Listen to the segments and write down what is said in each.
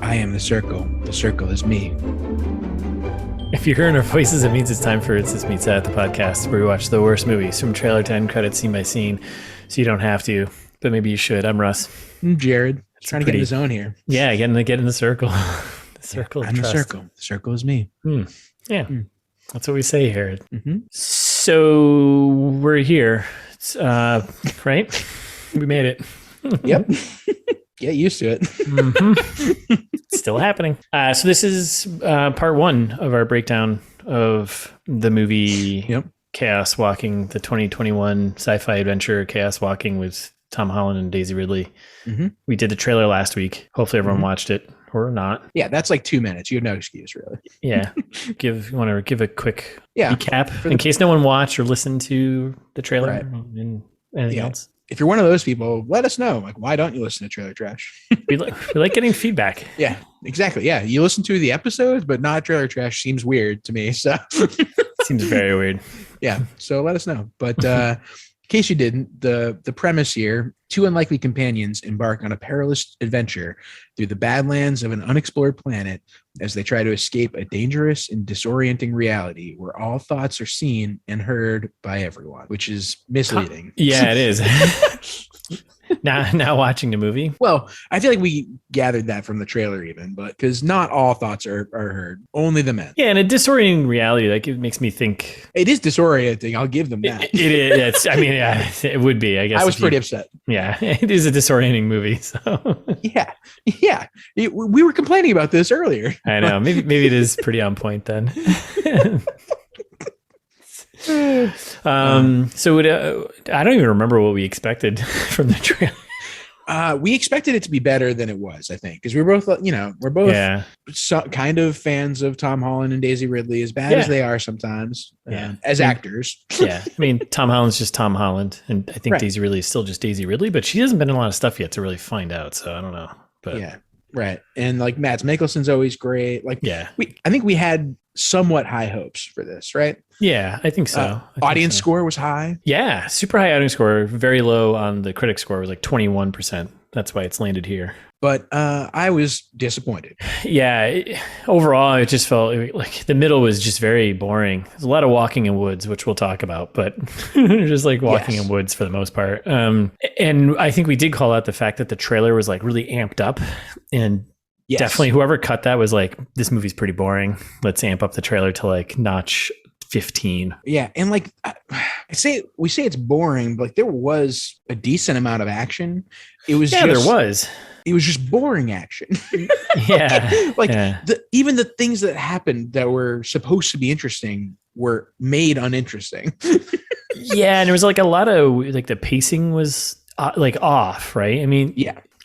I am the circle. The circle is me. If you're hearing our voices, it means it's time for It's This Meets That, the podcast where we watch the worst movies from trailer to end credits scene by scene, so you don't have to, but maybe you should. I'm Russ. I'm Jared. Trying to get in the zone here. Yeah, get in the circle. The circle of I'm trust. the circle. The circle is me. Yeah, that's what we say here. Mm-hmm. So we're here, right? We made it. Yep. Get used to it. Mm-hmm. Still happening. So this is part one of our breakdown of the movie Chaos Walking, the 2021 sci-fi adventure Chaos Walking with Tom Holland and Daisy Ridley. Mm-hmm. We did the trailer last week. Hopefully everyone watched it or not. Yeah, that's like 2 minutes. You have no excuse, really. Yeah. You want to give a quick recap in case no one watched or listened to the trailer and anything else? If you're one of those people, let us know. Like, why don't you listen to Trailer Trash? we like getting feedback. Yeah, exactly. Yeah, you listen to the episodes, but not Trailer Trash seems weird to me. So seems very weird. Yeah, so let us know. But in case you didn't, the premise here: two unlikely companions embark on a perilous adventure through the badlands of an unexplored planet as they try to escape a dangerous and disorienting reality where all thoughts are seen and heard by everyone, which is misleading. Yeah, it is. Now watching the movie. Well, I feel like we gathered that from the trailer even, but because not all thoughts are heard, only the men. Yeah, and a disorienting reality, like it makes me think. It is disorienting. I'll give them that. It is. I mean, yeah, it would be, I guess. I was pretty upset. Yeah, it is a disorienting movie. So yeah. We were complaining about this earlier. I know. Maybe it is pretty on point then. So I don't even remember what we expected from the trailer. We expected it to be better than it was, I think, because we're both kind of fans of Tom Holland and Daisy Ridley, as bad as they are sometimes as actors. Yeah, I mean, Tom Holland's just Tom Holland, and I think Daisy Ridley is still just Daisy Ridley, but she hasn't been in a lot of stuff yet to really find out. So I don't know. But yeah, right. And like Mads Mikkelsen's always great. Like, yeah, I think we had somewhat high hopes for this, right? Yeah, I think so. Audience score was high. Yeah, super high audience score, very low on the critic score, was like 21%. That's why it's landed here. But I was disappointed. Yeah, overall, it just felt like the middle was just very boring. There's a lot of walking in woods, which we'll talk about, but just like walking in woods for the most part. And I think we did call out the fact that the trailer was like really amped up, and definitely whoever cut that was like, this movie's pretty boring. Let's amp up the trailer to like notch 15. Yeah, and like we say it's boring, but like there was a decent amount of action. It was It was just boring action. Yeah. Even the things that happened that were supposed to be interesting were made uninteresting. Yeah, and there was like a lot of like the pacing was like off, right? I mean,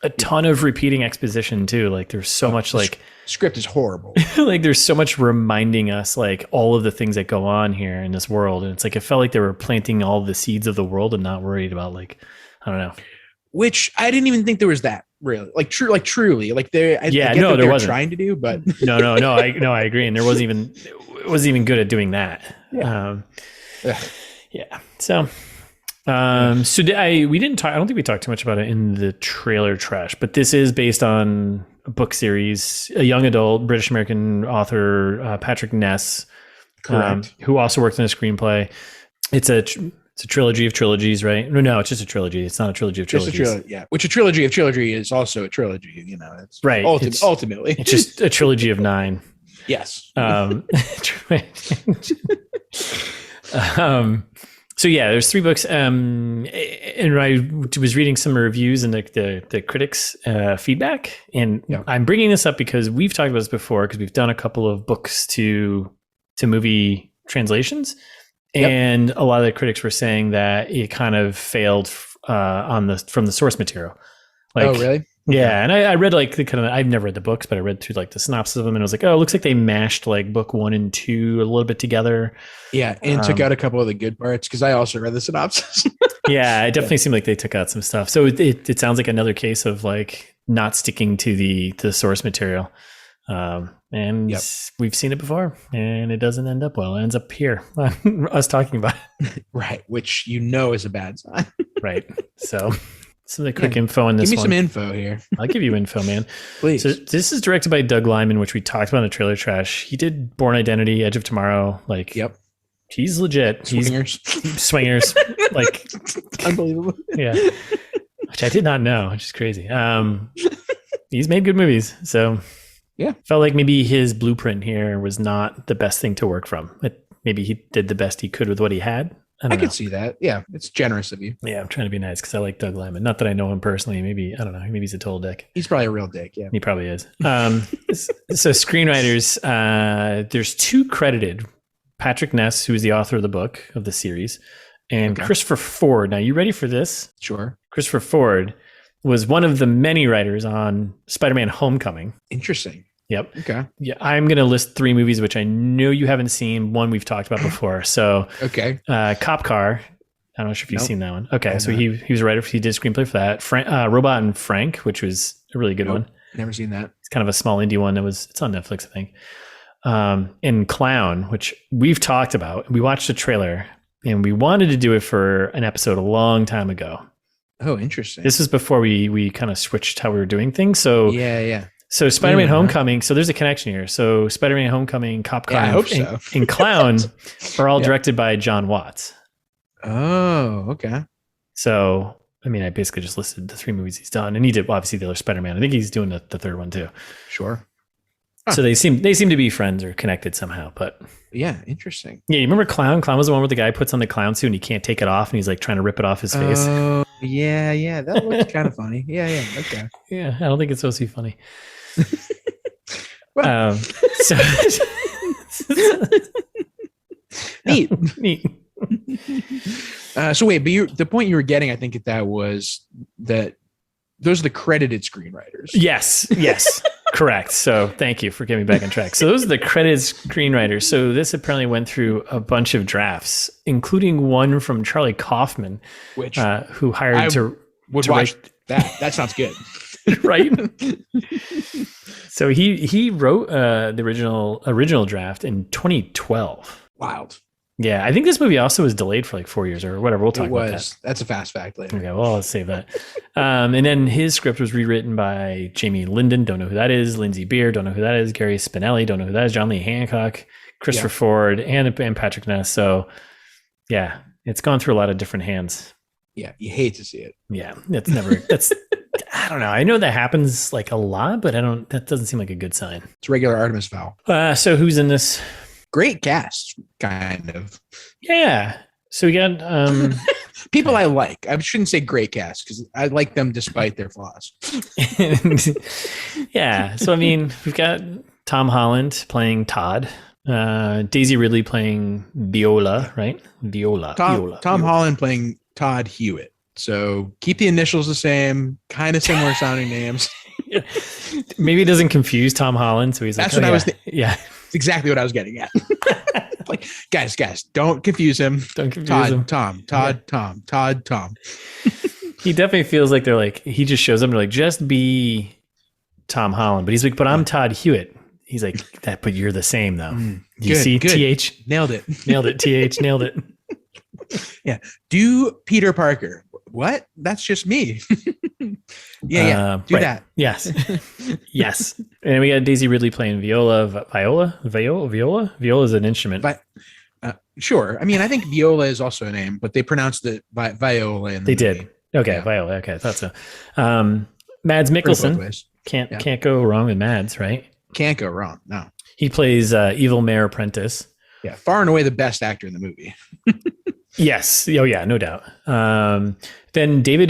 a ton of repeating exposition too. Like there's so much like script is horrible. Like there's so much reminding us like all of the things that go on here in this world, and it's like it felt like they were planting all the seeds of the world and not worried about like, I don't know. Which I didn't even think there was that really truly like there. I get no, what there were wasn't. Trying to do, but no. I agree, and it wasn't even good at doing that. Yeah. Yeah. So. We didn't talk. I don't think we talked too much about it in the trailer trash, but this is based on a book series. A young adult British American author, Patrick Ness, who also worked in a screenplay. It's a trilogy of trilogies, right? No, it's just a trilogy. It's not a trilogy of trilogies. Which a trilogy of trilogy is also a trilogy. You know, it's right. Ultimately, it's just a trilogy of 9. Yes. So yeah, there's 3 books. And I was reading some reviews and the critics' feedback. And I'm bringing this up because we've talked about this before, because we've done a couple of books to movie translations. And a lot of the critics were saying that it kind of failed from the source material. Like, oh, really? Yeah, and I read like I've never read the books, but I read through like the synopsis of them, and I was like, oh, it looks like they mashed like book 1 and 2 a little bit together. Yeah, and took out a couple of the good parts, because I also read the synopsis. Yeah, it definitely seemed like they took out some stuff. So it sounds like another case of like not sticking to the source material. And we've seen it before, and it doesn't end up well. It ends up here, us talking about it. Right, which is a bad sign. Right. So some of the quick info on this one. Give me one. some info here. I'll give you info, man. Please. So this is directed by Doug Liman, which we talked about in the Trailer Trash. He did Born Identity, Edge of Tomorrow. Like, yep. He's legit. Swingers. Swingers. Like, unbelievable. Yeah. Which I did not know, which is crazy. He's made good movies. So yeah, felt like maybe his blueprint here was not the best thing to work from. Maybe he did the best he could with what he had. I could see that. Yeah, it's generous of you. Yeah, I'm trying to be nice because I like Doug Liman. Not that I know him personally. Maybe, I don't know. Maybe he's a total dick. He's probably a real dick, yeah. He probably is. So screenwriters, there's 2 credited. Patrick Ness, who is the author of the book, of the series, and Christopher Ford. Now, you ready for this? Sure. Christopher Ford was one of the many writers on Spider-Man Homecoming. Interesting. Yep. Okay. Yeah, I'm going to list 3 movies, which I know you haven't seen. One we've talked about before. So, Cop Car. I'm not sure if you've seen that one. Okay, so he was a writer. He did a screenplay for that. Robot and Frank, which was a really good one. Never seen that. It's kind of a small indie one. It's on Netflix, I think. And Clown, which we've talked about. We watched the trailer, and we wanted to do it for an episode a long time ago. Oh, interesting. This is before we kind of switched how we were doing things. So yeah. So Spider-Man Homecoming. So there's a connection here. So Spider-Man Homecoming, Cop Car, I hope so. and Clown are all directed by John Watts. Oh, okay. So, I mean, I basically just listed the 3 movies he's done, and he did obviously the other Spider-Man. I think he's doing the 3rd one too. Sure. So they seem to be friends or connected somehow. But yeah, interesting. Yeah, you remember Clown? Clown was the one where the guy puts on the clown suit and he can't take it off, and he's like trying to rip it off his face. Oh, yeah. That looks kind of funny. Yeah. Okay. Yeah, I don't think it's supposed to be funny. Well, neat. So wait, but the point you were getting, I think, that was that those are the credited screenwriters. Yes, correct. So thank you for getting me back on track. So those are the credited screenwriters. So this apparently went through a bunch of drafts, including one from Charlie Kaufman, which who hired to watch write that. That sounds good. Right. So he wrote the original draft in 2012. Wild. Yeah, I think this movie also was delayed for like 4 years or whatever. We'll talk about that. That's a fast fact later. Okay, well, let's save that. And then his script was rewritten by Jamie Linden, don't know who that is. Lindsay Beer, don't know who that is. Gary Spinelli, don't know who that is. John Lee Hancock, Christopher Ford, and Patrick Ness. So, yeah, it's gone through a lot of different hands. Yeah, you hate to see it. Yeah, I don't know. I know that happens like a lot, but that doesn't seem like a good sign. It's regular Artemis fowl. So who's in this? Great cast, kind of. Yeah. So we got people I like. I shouldn't say great cast because I like them despite their flaws. Yeah. So I mean, we've got Tom Holland playing Todd, Daisy Ridley playing Viola, right? Tom Holland playing Todd Hewitt. So keep the initials the same, kind of similar sounding names. Maybe it doesn't confuse Tom Holland. So he's like, that's what I was. Yeah. Exactly what I was getting at. Like, guys, don't confuse him. Don't confuse him. Tom. He definitely feels like he just shows up and they're like, just be Tom Holland. But he's like, but I'm Todd Hewitt. He's like, but you're the same though. You see, good. TH nailed it. TH nailed it. Yeah. Do Peter Parker. What? That's just me. Yeah. Do that. Yes. Yes. And we got Daisy Ridley playing Viola. Viola is an instrument. Sure. I mean, I think Viola is also a name, but they pronounced it Viola. They did. Okay. Yeah. Viola. Okay. I thought so. Mads Mikkelsen. Can't go wrong with Mads, right? Can't go wrong. No. He plays Evil Mayor Apprentice. Yeah. Far and away the best actor in the movie. Yes. Oh, yeah. No doubt. Then David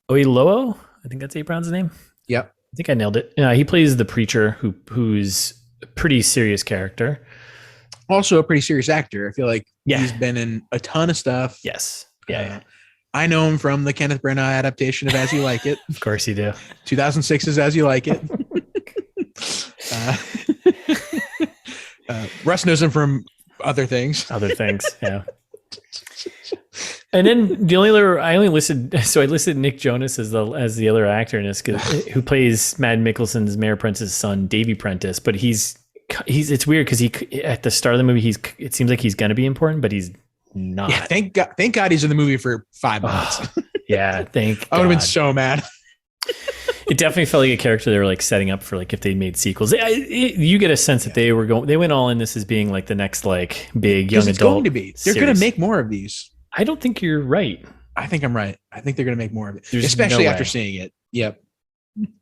Oyelowo, I think that's how you pronounce his name. Yep. I think I nailed it. He plays the preacher who's a pretty serious character. Also a pretty serious actor. I feel like he's been in a ton of stuff. Yes. Yeah. I know him from the Kenneth Branagh adaptation of As You Like It. Of course you do. 2006's As You Like It. Russ knows him from other things. Yeah. And then I listed Nick Jonas as the other actor in this, who plays Mads Mikkelsen's Mayor Apprentice's son, Davy Prentice. But it's weird because he at the start of the movie it seems like he's gonna be important, but he's not. Yeah, thank God he's in the movie for 5 minutes. Yeah, thank I would have been God. so mad. It definitely felt like a character they were like setting up for like if they made sequels. You get a sense that they went all in this as being like the next like big young adult. Going to be. They're going to make more of these. I don't think you're right. I think I'm right. I think they're going to make more of it, especially after seeing it. Yep.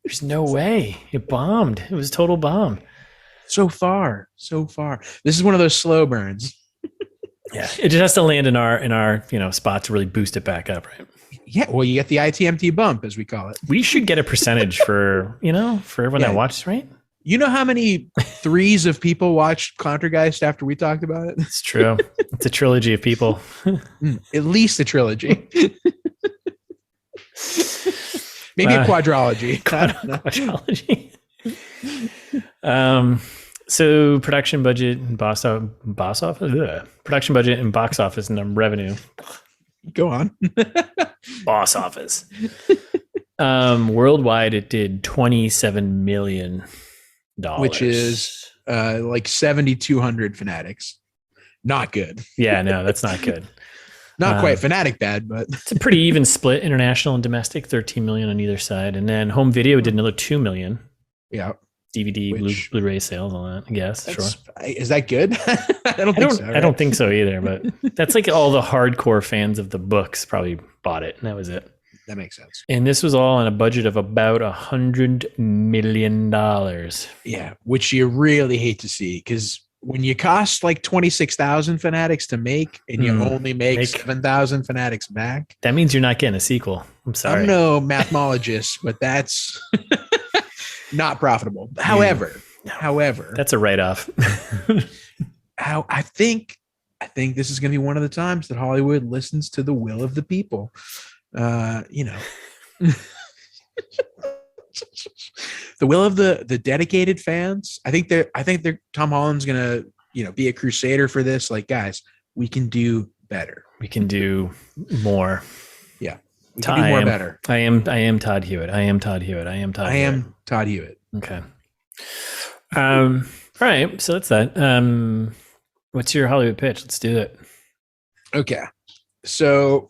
There's no way. It bombed. It was a total bomb. So far. This is one of those slow burns. Yeah, it just has to land in our spot to really boost it back up, right? Yeah, well, you get the ITMT bump, as we call it. We should get a percentage for everyone that watches, right? You know how many threes of people watched Contergeist after we talked about it? It's true. It's a trilogy of people. At least a trilogy. Maybe a quadrology. Quadrology. So production budget and production budget and box office and revenue. Go on. Box office. Worldwide, it did $27 million, which is like 7,200 Fanatics. Not good. Yeah, no, that's not good. Not quite Fanatic bad, but it's a pretty even split, international and domestic, 13 million on either side, and then home video did another 2 million. Yeah. DVD, Blu-ray sales, all that, I guess. Sure. Is that good? I don't think so. Right? I don't think so either, but that's like all the hardcore fans of the books probably bought it, and that was it. That makes sense. And this was all on a budget of about $100 million. Yeah, which you really hate to see, because when you cost like 26,000 Fanatics to make and you only make 7,000 Fanatics back, that means you're not getting a sequel. I'm sorry. I'm no mathemologist, but that's not profitable. However, that's a write-off. I think this is going to be one of the times that Hollywood listens to the will of the people. The will of the dedicated fans. I think Tom Holland's going to, be a crusader for this. Like, guys, we can do better. We can do more. Yeah. We can do more better. I am Todd Hewitt. I am Todd Hewitt. Okay. All right. So that's that. What's your Hollywood pitch? Let's do it. Okay. So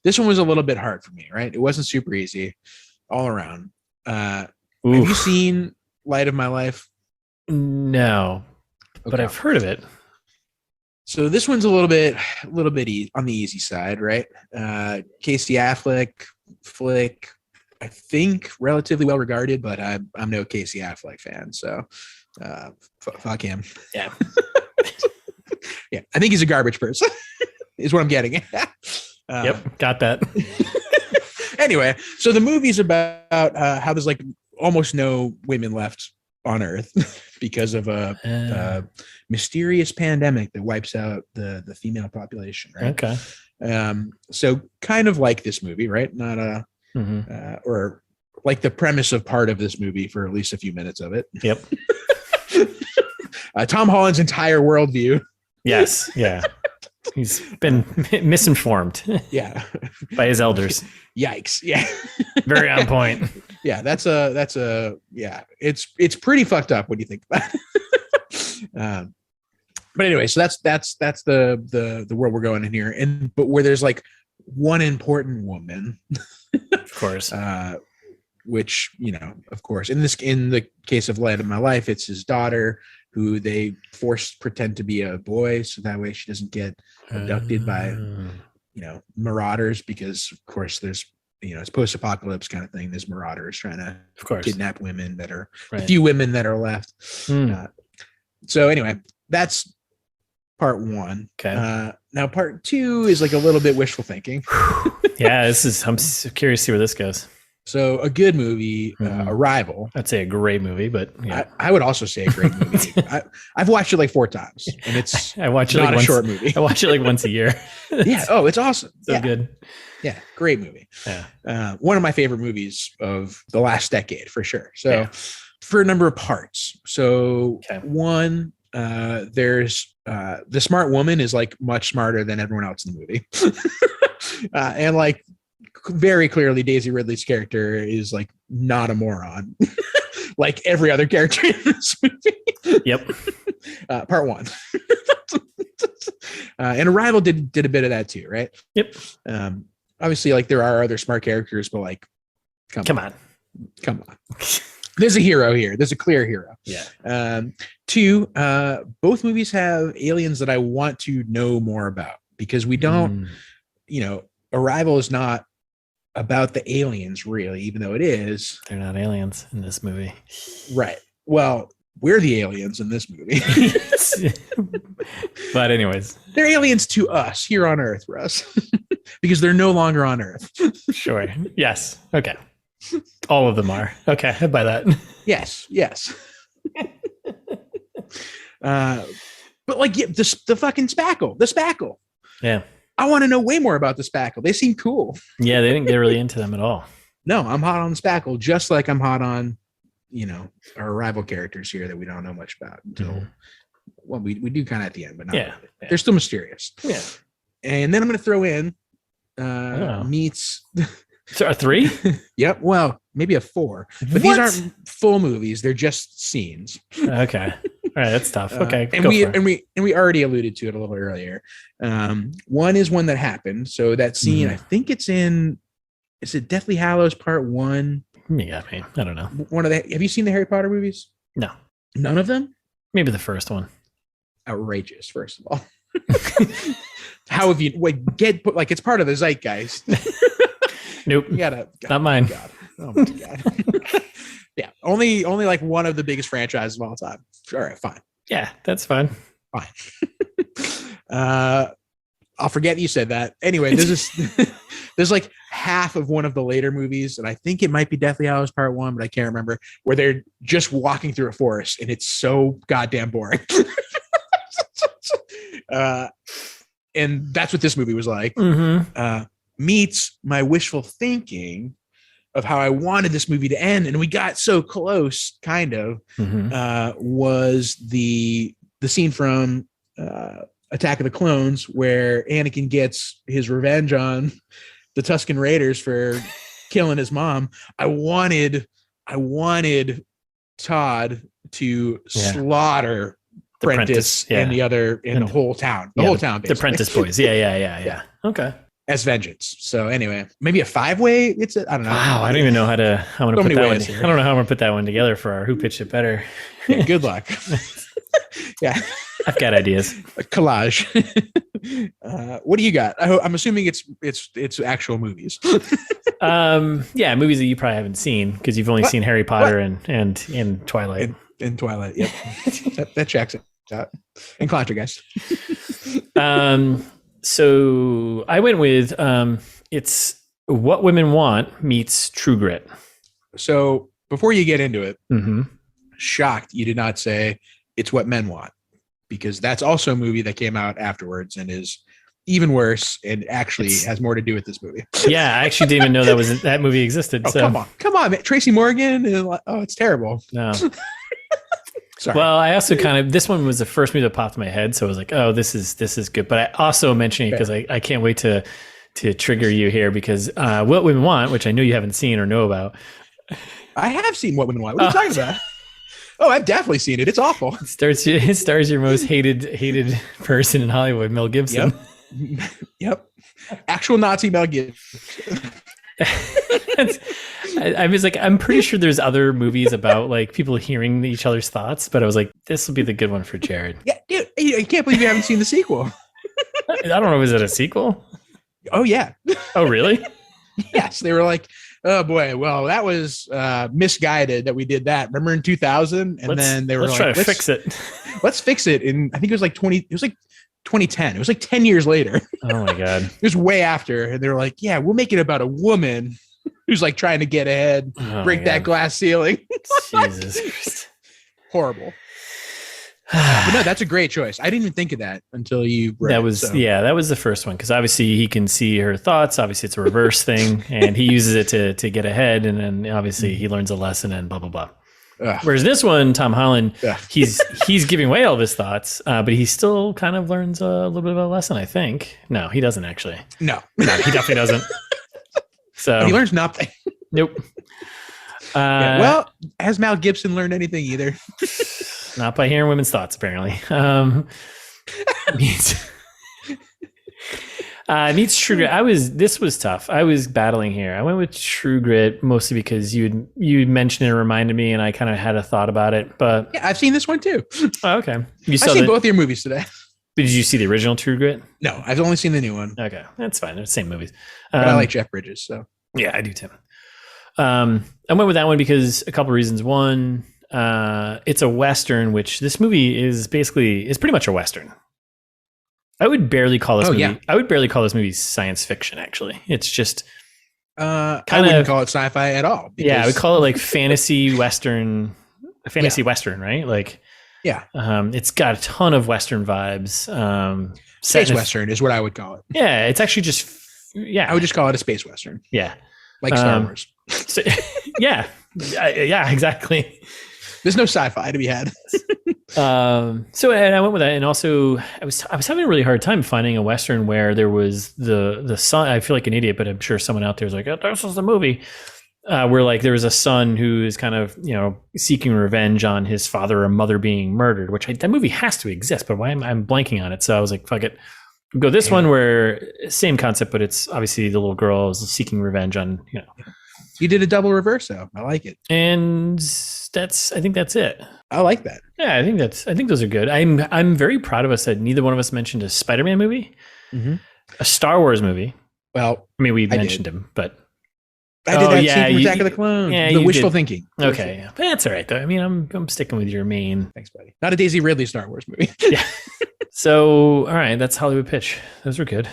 this one was a little bit hard for me, right? It wasn't super easy all around. Have you seen Light of My Life? No, but I've heard of it. So this one's a little bit on the easy side, right? Casey Affleck flick, I think relatively well regarded, but I'm no Casey Affleck fan, so fuck him. Yeah, yeah, I think he's a garbage person. Is what I'm getting at. Yep, got that. Anyway, so the movie's about how there's like almost no women left on Earth because of a mysterious pandemic that wipes out the female population, right? Okay. So kind of like this movie, right? Not or like the premise of part of this movie for at least a few minutes of it. Yep. Tom Holland's entire worldview. Yes. Yeah. He's been misinformed. Yeah. By his elders. Yikes. Yeah. Very on point. Yeah. That's yeah. It's pretty fucked up when you think about it. But anyway, so that's the world we're going in here. But where there's like one important woman, of course, which, of course, in the case of Light of My Life, it's his daughter who they pretend to be a boy. So that way she doesn't get abducted by, marauders, because of course there's, it's post-apocalypse kind of thing. There's marauders trying to kidnap women that are the few women that are left. So anyway, that's part one. Okay. Now part two is like a little bit wishful thinking. Yeah, I'm curious to see where this goes. So a good movie, Arrival. I'd say a great movie, but yeah. I would also say a great movie. I've watched it like 4 times, and it's I watch it not like a once, short movie. I watch it like once a year. Yeah. Oh, it's awesome. So good. Yeah, great movie. Yeah. One of my favorite movies of the last decade for sure. So for a number of parts. So one, there's the smart woman is like much smarter than everyone else in the movie. And like very clearly Daisy Ridley's character is like not a moron like every other character in this movie. Yep. Part one. And Arrival did a bit of that too, right? Yep. Obviously, like there are other smart characters, but like, come on. There's a hero here. There's a clear hero. Yeah. Two, both movies have aliens that I want to know more about, because we don't, Arrival is not about the aliens really, even though it is. They're not aliens in this movie. Right. Well, we're the aliens in this movie. But anyways, they're aliens to us here on Earth, Russ, because they're no longer on Earth. Sure. Yes. Okay. All of them are. Okay. I buy that. Yes. But like the fucking spackle. Yeah. I want to know way more about the spackle. They seem cool. Yeah, they didn't get really into them at all. No, I'm hot on the spackle, just like I'm hot on, our rival characters here that we don't know much about until, well, we do kind of at the end, but not really. They're still mysterious. Yeah. And then I'm going to throw in meets. So a 3? Yep. Well, maybe a 4. But these aren't full movies. They're just scenes. Okay. All right, that's tough. Okay. And we already alluded to it a little earlier. One is one that happened. So that scene, I think it's in, is it Deathly Hallows Part 1? Yeah, I don't know. Have you seen the Harry Potter movies? No. None of them? Maybe the first one. Outrageous, first of all. How have you it's part of the zeitgeist. Nope. You gotta, not mine. God. Oh my God. Yeah. Only like one of the biggest franchises of all time. All right, fine. Yeah, that's fine. I'll forget you said that. Anyway, there's like half of one of the later movies, and I think it might be Deathly Hallows Part 1, but I can't remember, where they're just walking through a forest, and it's so goddamn boring. And that's what this movie was like. Meets my wishful thinking of how I wanted this movie to end, and we got so close, kind of, was the scene from Attack of the Clones where Anakin gets his revenge on the Tusken Raiders for killing his mom. I wanted Todd to slaughter Prentice and the whole town. The whole town, basically. The Prentice boys. Yeah. Okay. As vengeance. So anyway, maybe a 5-way. I don't know. Wow, I don't even know how I'm gonna put that one. I don't know how I'm gonna put that one together for our Who Pitched It Better. Yeah, good luck. Yeah, I've got ideas. A collage. What do you got? I'm assuming it's actual movies. Yeah, movies that you probably haven't seen because you've only seen Harry Potter and Twilight. In Twilight, yep. that checks it out. And Clontergeist. So I went with it's What Women Want meets True Grit. So before you get into it, shocked you did not say It's What Men Want, because that's also a movie that came out afterwards and is even worse and actually has more to do with this movie. Yeah, I actually didn't even know that movie existed. Oh, so. Come on, man. Tracy Morgan. It's terrible. No. Sorry. Well, I also this one was the first movie that popped in my head, so I was like, "Oh, this is good." But I also mentioned it because I can't wait to trigger you here because What Women Want, which I know you haven't seen or know about. I have seen What Women Want. What are you talking about? Oh, I've definitely seen it. It's awful. It stars your most hated person in Hollywood, Mel Gibson. Yep. Actual Nazi Mel Gibson. I was like, I'm pretty sure there's other movies about like people hearing each other's thoughts, but I was like, this will be the good one for Jared. Yeah, dude, I can't believe you haven't seen the sequel. I don't know. Is it a sequel? Oh yeah. Oh really? Yes. They were like, oh boy, well that was misguided that we did that. Remember in 2000, and then they were let's try to fix it. Let's fix it. And I think it was like 2010. It was like 10 years later. Oh my God. It was way after. And they were like, yeah, we'll make it about a woman who's like trying to get ahead, break that glass ceiling. Jesus Christ. Horrible. But no, that's a great choice. I didn't even think of that until you read that was the first one, because obviously he can see her thoughts. Obviously it's a reverse thing and he uses it to get ahead, and then obviously he learns a lesson and blah blah blah. Whereas this one, Tom Holland, he's giving away all of his thoughts, but he still kind of learns a little bit of a lesson, I think. No, he doesn't actually. No, he definitely doesn't. So he learns nothing. Nope. Well, has Mel Gibson learned anything either? Not by hearing women's thoughts, apparently. Needs True Grit. This was tough. I was battling here. I went with True Grit mostly because you mentioned it and reminded me, and I kind of had a thought about it. But yeah, I've seen this one too. Oh, okay. I've seen both of your movies today. Did you see the original True Grit? No, I've only seen the new one. Okay, that's fine. They're the same movies. But I like Jeff Bridges, so yeah, I do too. I went with that one because a couple reasons. One, it's a Western, which this movie is pretty much a Western. I would barely call this movie. Yeah. I would barely call this movie science fiction. Actually, it's just I wouldn't call it sci-fi at all. Yeah, I would call it like fantasy Western, Western, right? Like, yeah, it's got a ton of Western vibes. Space Western is what I would call it. Yeah, it's actually just I would just call it a space Western. Yeah, like Star Wars. So, yeah, exactly. There's no sci-fi to be had. So and I went with that, and also I was having a really hard time finding a Western where there was the son. I feel like an idiot, but I'm sure someone out there is like, oh, this was the movie where like there was a son who is kind of seeking revenge on his father or mother being murdered. Which that movie has to exist, but why I'm blanking on it? So I was like, fuck it, go this one where same concept, but it's obviously the little girl is seeking revenge on You did a double reverse though. I like it. And I think that's it. I like that. Yeah, I think those are good. I'm very proud of us that neither one of us mentioned a Spider-Man movie, a Star Wars movie. Well, I mean, we mentioned him, but I did that scene from Attack of the Clones. Yeah, the wishful thinking. Okay, yeah. But that's all right though. I mean, I'm sticking with your main. Thanks, buddy. Not a Daisy Ridley Star Wars movie. Yeah. So, all right, that's Hollywood Pitch. Those were good.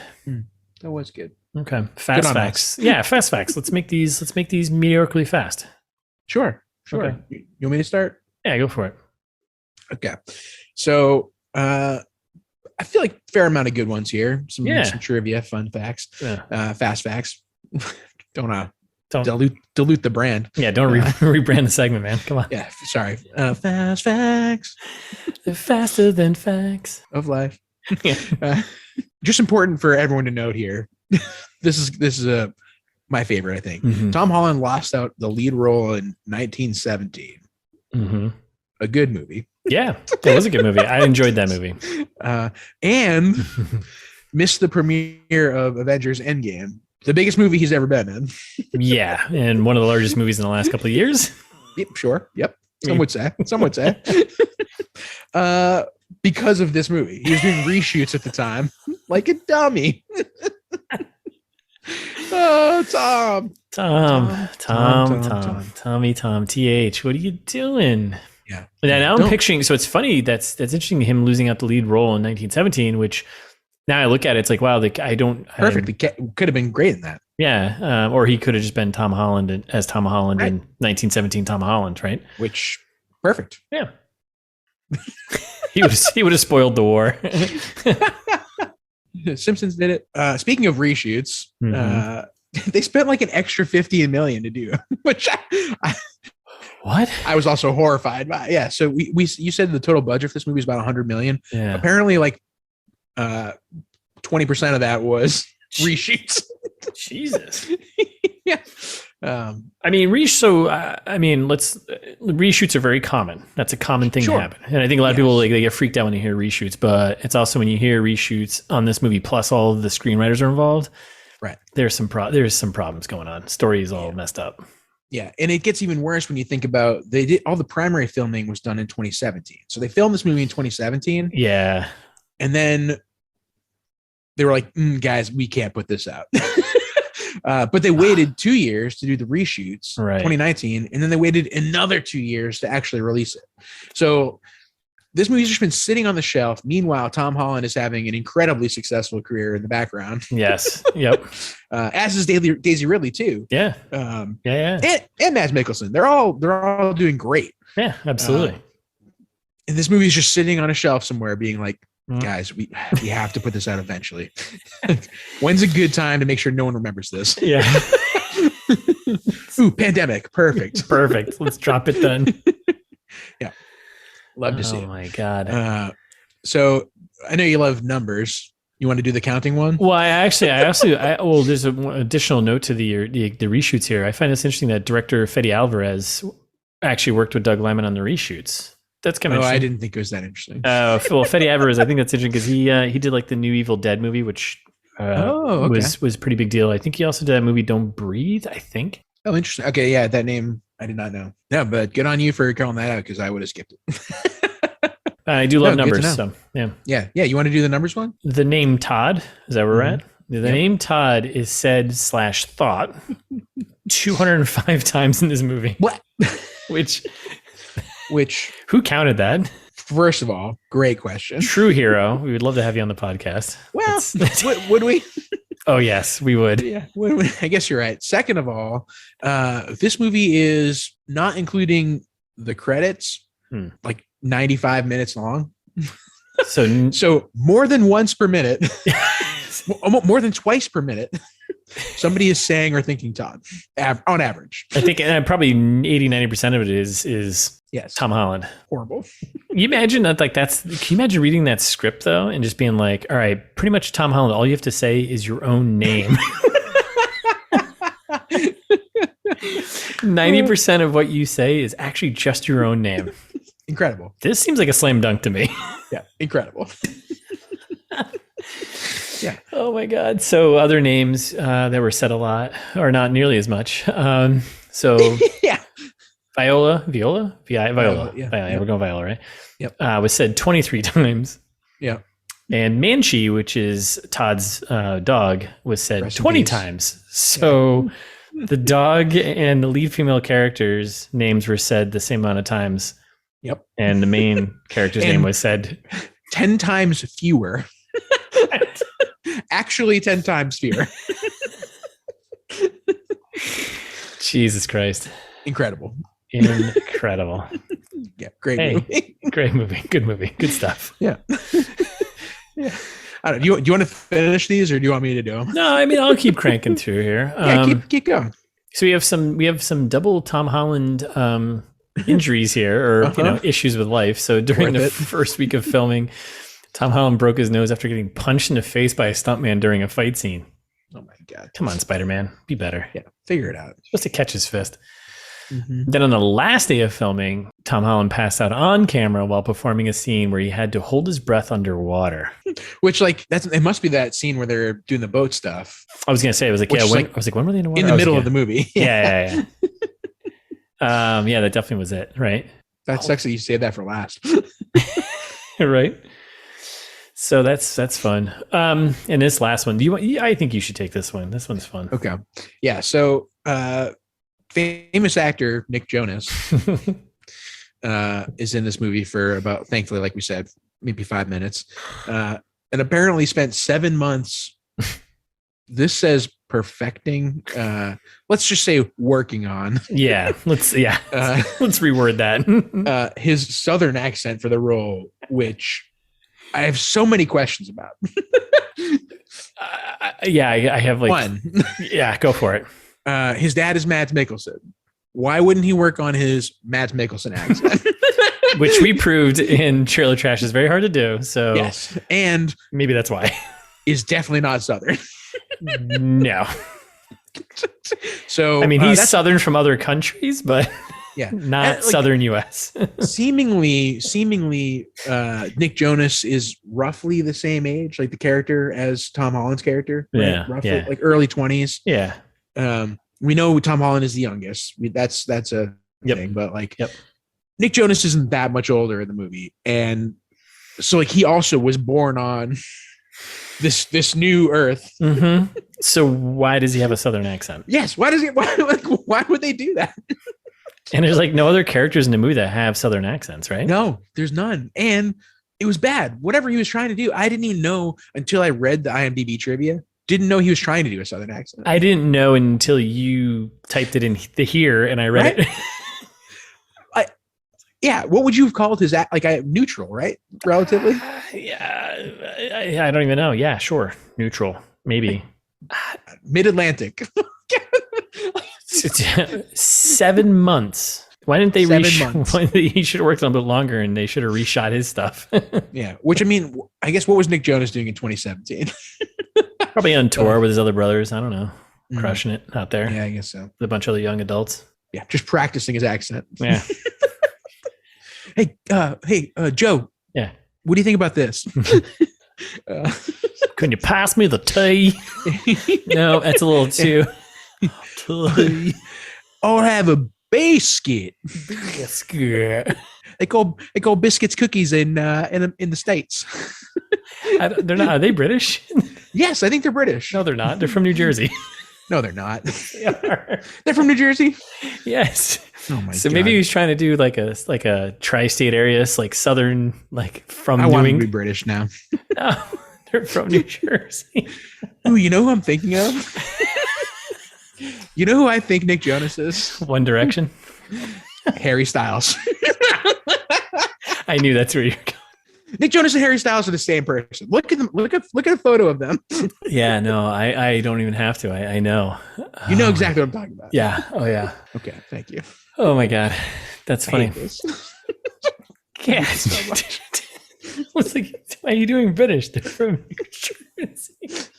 That was good. Okay, fast facts. Yeah, fast facts. Let's make these mediocrely fast. Sure. Okay. You want me to start? Yeah, go for it. Okay. So I feel like a fair amount of good ones here. Some trivia, fun facts, fast facts. Don't dilute the brand. Yeah, don't rebrand the segment, man. Come on. Yeah, sorry. Fast facts. They're faster than facts of life. Just important for everyone to note here. This is my favorite, I think. Mm-hmm. Tom Holland lost out the lead role in 1917. Mm-hmm. A good movie. Yeah, it was a good movie. I enjoyed that movie. And missed the premiere of Avengers Endgame, the biggest movie he's ever been in. Yeah, and one of the largest movies in the last couple of years. Yep, sure. Yep. Some would say. Because of this movie. He was doing reshoots at the time. Like a dummy. Oh, Tom, TH, what are you doing? Yeah. Now I'm picturing, so it's funny, that's interesting, him losing out the lead role in 1917, which now I look at it, it's like, wow, perfectly could have been great in that. Yeah. Or he could have just been Tom Holland in 1917 Tom Holland, right? Which, perfect. Yeah. He would have spoiled the war. Simpsons did it. Speaking of reshoots, they spent like an extra $50 million to do, which what? I was also horrified by. Yeah, so you said the total budget for this movie is about $100 million. Yeah. Apparently, like 20% of that was reshoots. Jesus. Yeah. I mean, reshoots are very common. That's a common thing to happen. And I think a lot of people, they get freaked out when they hear reshoots, but it's also when you hear reshoots on this movie, plus all of the screenwriters are involved. Right. There's some problems going on. Story is all messed up. Yeah. And it gets even worse when you think about, they did all the primary filming was done in 2017. So they filmed this movie in 2017. Yeah. And then they were like, guys, we can't put this out. But they waited 2 years to do the reshoots, 2019, and then they waited another 2 years to actually release it. So this movie's just been sitting on the shelf. Meanwhile, Tom Holland is having an incredibly successful career in the background. Yes. Yep. As is Daisy Ridley too. Yeah. And Mads Mikkelsen. They're all doing great. Yeah, absolutely. And this movie is just sitting on a shelf somewhere, being like, guys, we have to put this out eventually. When's a good time to make sure no one remembers this? Yeah. Ooh, pandemic. Perfect. Let's drop it then. Yeah. Love to see it. Oh my God. So I know you love numbers. You want to do the counting one? Well, there's an additional note to the reshoots here. I find this interesting that director Fede Alvarez actually worked with Doug Liman on the reshoots. That's kind of I didn't think it was that interesting. Well, Fede Alvarez, I think that's interesting because he did like the new Evil Dead movie, which was a pretty big deal. I think he also did that movie Don't Breathe, I think. Oh, interesting. Okay, yeah, that name I did not know. Yeah, but good on you for calling that out because I would have skipped it. I do love numbers, so yeah. Yeah. You want to do the numbers one? The name Todd, is that where we're at? The name Todd is said / thought 205 times in this movie. What? Which who counted that? First of all, great question. True hero. We would love to have you on the podcast. Well, would we? Oh, yes, we would. Yeah, I guess you're right. Second of all, this movie is not including the credits, like 95 minutes long. So more than once per minute, more than twice per minute, somebody is saying or thinking Todd on average. I think probably 80-90% of it is yes, Tom Holland. Horrible. You imagine that, like, can you imagine reading that script though and just being like, all right, pretty much Tom Holland, all you have to say is your own name. 90% of what you say is actually just your own name. Incredible. This seems like a slam dunk to me. Yeah, incredible. Yeah. Oh my God. So other names that were said a lot, or not nearly as much. So yeah. Viola. Yeah. We're going Viola, right? Yep. Was said 23 times. Yeah. And Manchi, which is Todd's dog, was said 20 times. So the dog and the lead female characters' names were said the same amount of times. Yep. And the main character's name was said 10 times fewer. Actually 10 times fewer. Jesus Christ. Incredible. Yeah, great movie. Great movie. Good movie. Good stuff. Yeah. Yeah. I don't know. Do you want to finish these or do you want me to do them? No, I mean, I'll keep cranking through here. Keep going. So we have some double Tom Holland injuries here, or issues with life. So during the first week of filming, Tom Holland broke his nose after getting punched in the face by a stuntman during a fight scene. Oh my God. Come on, Spider-Man. Be better. Yeah, figure it out. You're supposed to catch his fist. Mm-hmm. Then on the last day of filming, Tom Holland passed out on camera while performing a scene where he had to hold his breath underwater. Which, like, it must be that scene where they're doing the boat stuff. I was gonna say, I was like, when were they in the water? In the middle of the movie. Yeah. Yeah, that definitely was it, right? That sucks that you saved that for last. Right. So that's fun. And this last one, I think you should take this one. This one's fun. Okay. Yeah. So, famous actor Nick Jonas is in this movie for about, thankfully, like we said, maybe 5 minutes, and apparently spent 7 months. This says perfecting. Let's just say working on. Yeah. Let's reword that. His Southern accent for the role, which I have so many questions about. I have like one. Yeah, go for it. His dad is Mads Mikkelsen. Why wouldn't he work on his Mads Mikkelsen accent? Which we proved in Trailer Trash is very hard to do. So yes, and maybe that's why. Is definitely not Southern. No. So I mean, he's Southern from other countries, but yeah, not Southern U.S. seemingly, Nick Jonas is roughly the same age, like the character as Tom Holland's character. Right? Yeah, roughly, like early 20s. Yeah. We know Tom Holland is the youngest. That's a thing, but like Nick Jonas isn't that much older in the movie, and so like he also was born on this new Earth. Mm-hmm. So why does he have a Southern accent? Yes. Why would they do that? And there's like no other characters in the movie that have Southern accents, right? No, there's none. And it was bad. Whatever he was trying to do, I didn't even know until I read the IMDb trivia. Didn't know he was trying to do a Southern accent. I didn't know until you typed it in here and I read it. Yeah. What would you have called his act? Like neutral, right? Relatively. I don't even know. Yeah, sure. Neutral, maybe. Mid-Atlantic. 7 months. Why didn't they 7 months? He should have worked on it a bit longer and they should have reshot his stuff. Yeah. Which, I mean, I guess what was Nick Jonas doing in 2017? Probably on tour with his other brothers. I don't know. Crushing it out there. Yeah, I guess so. With a bunch of other young adults. Yeah. Just practicing his accent. Yeah. Hey, Joe. Yeah. What do you think about this? Uh, Can you pass me the tea? No, that's a little too. Tea. I'll have a biscuit. Biscuit. They call biscuits cookies in the States. They're not. Are they British? Yes, I think they're British. No, they're not. They're from New Jersey. No, they're not. They are. They're from New Jersey. Yes. Oh my god. So maybe he was trying to do like a tri-state area, like southern, like from I New want to be England. British now. No, they're from New Jersey. Ooh, you know who I'm thinking of? You know who I think Nick Jonas is? One Direction. Harry Styles. I knew that's where you're going. Nick Jonas and Harry Styles are the same person. Look at them. Look at a photo of them. Yeah, no, I don't even have to. I know. You know exactly what I'm talking about. Yeah. Oh yeah. Okay. Thank you. Oh my god, that's funny. Yeah. So much. What's like? Why are you doing British? They're from New Jersey.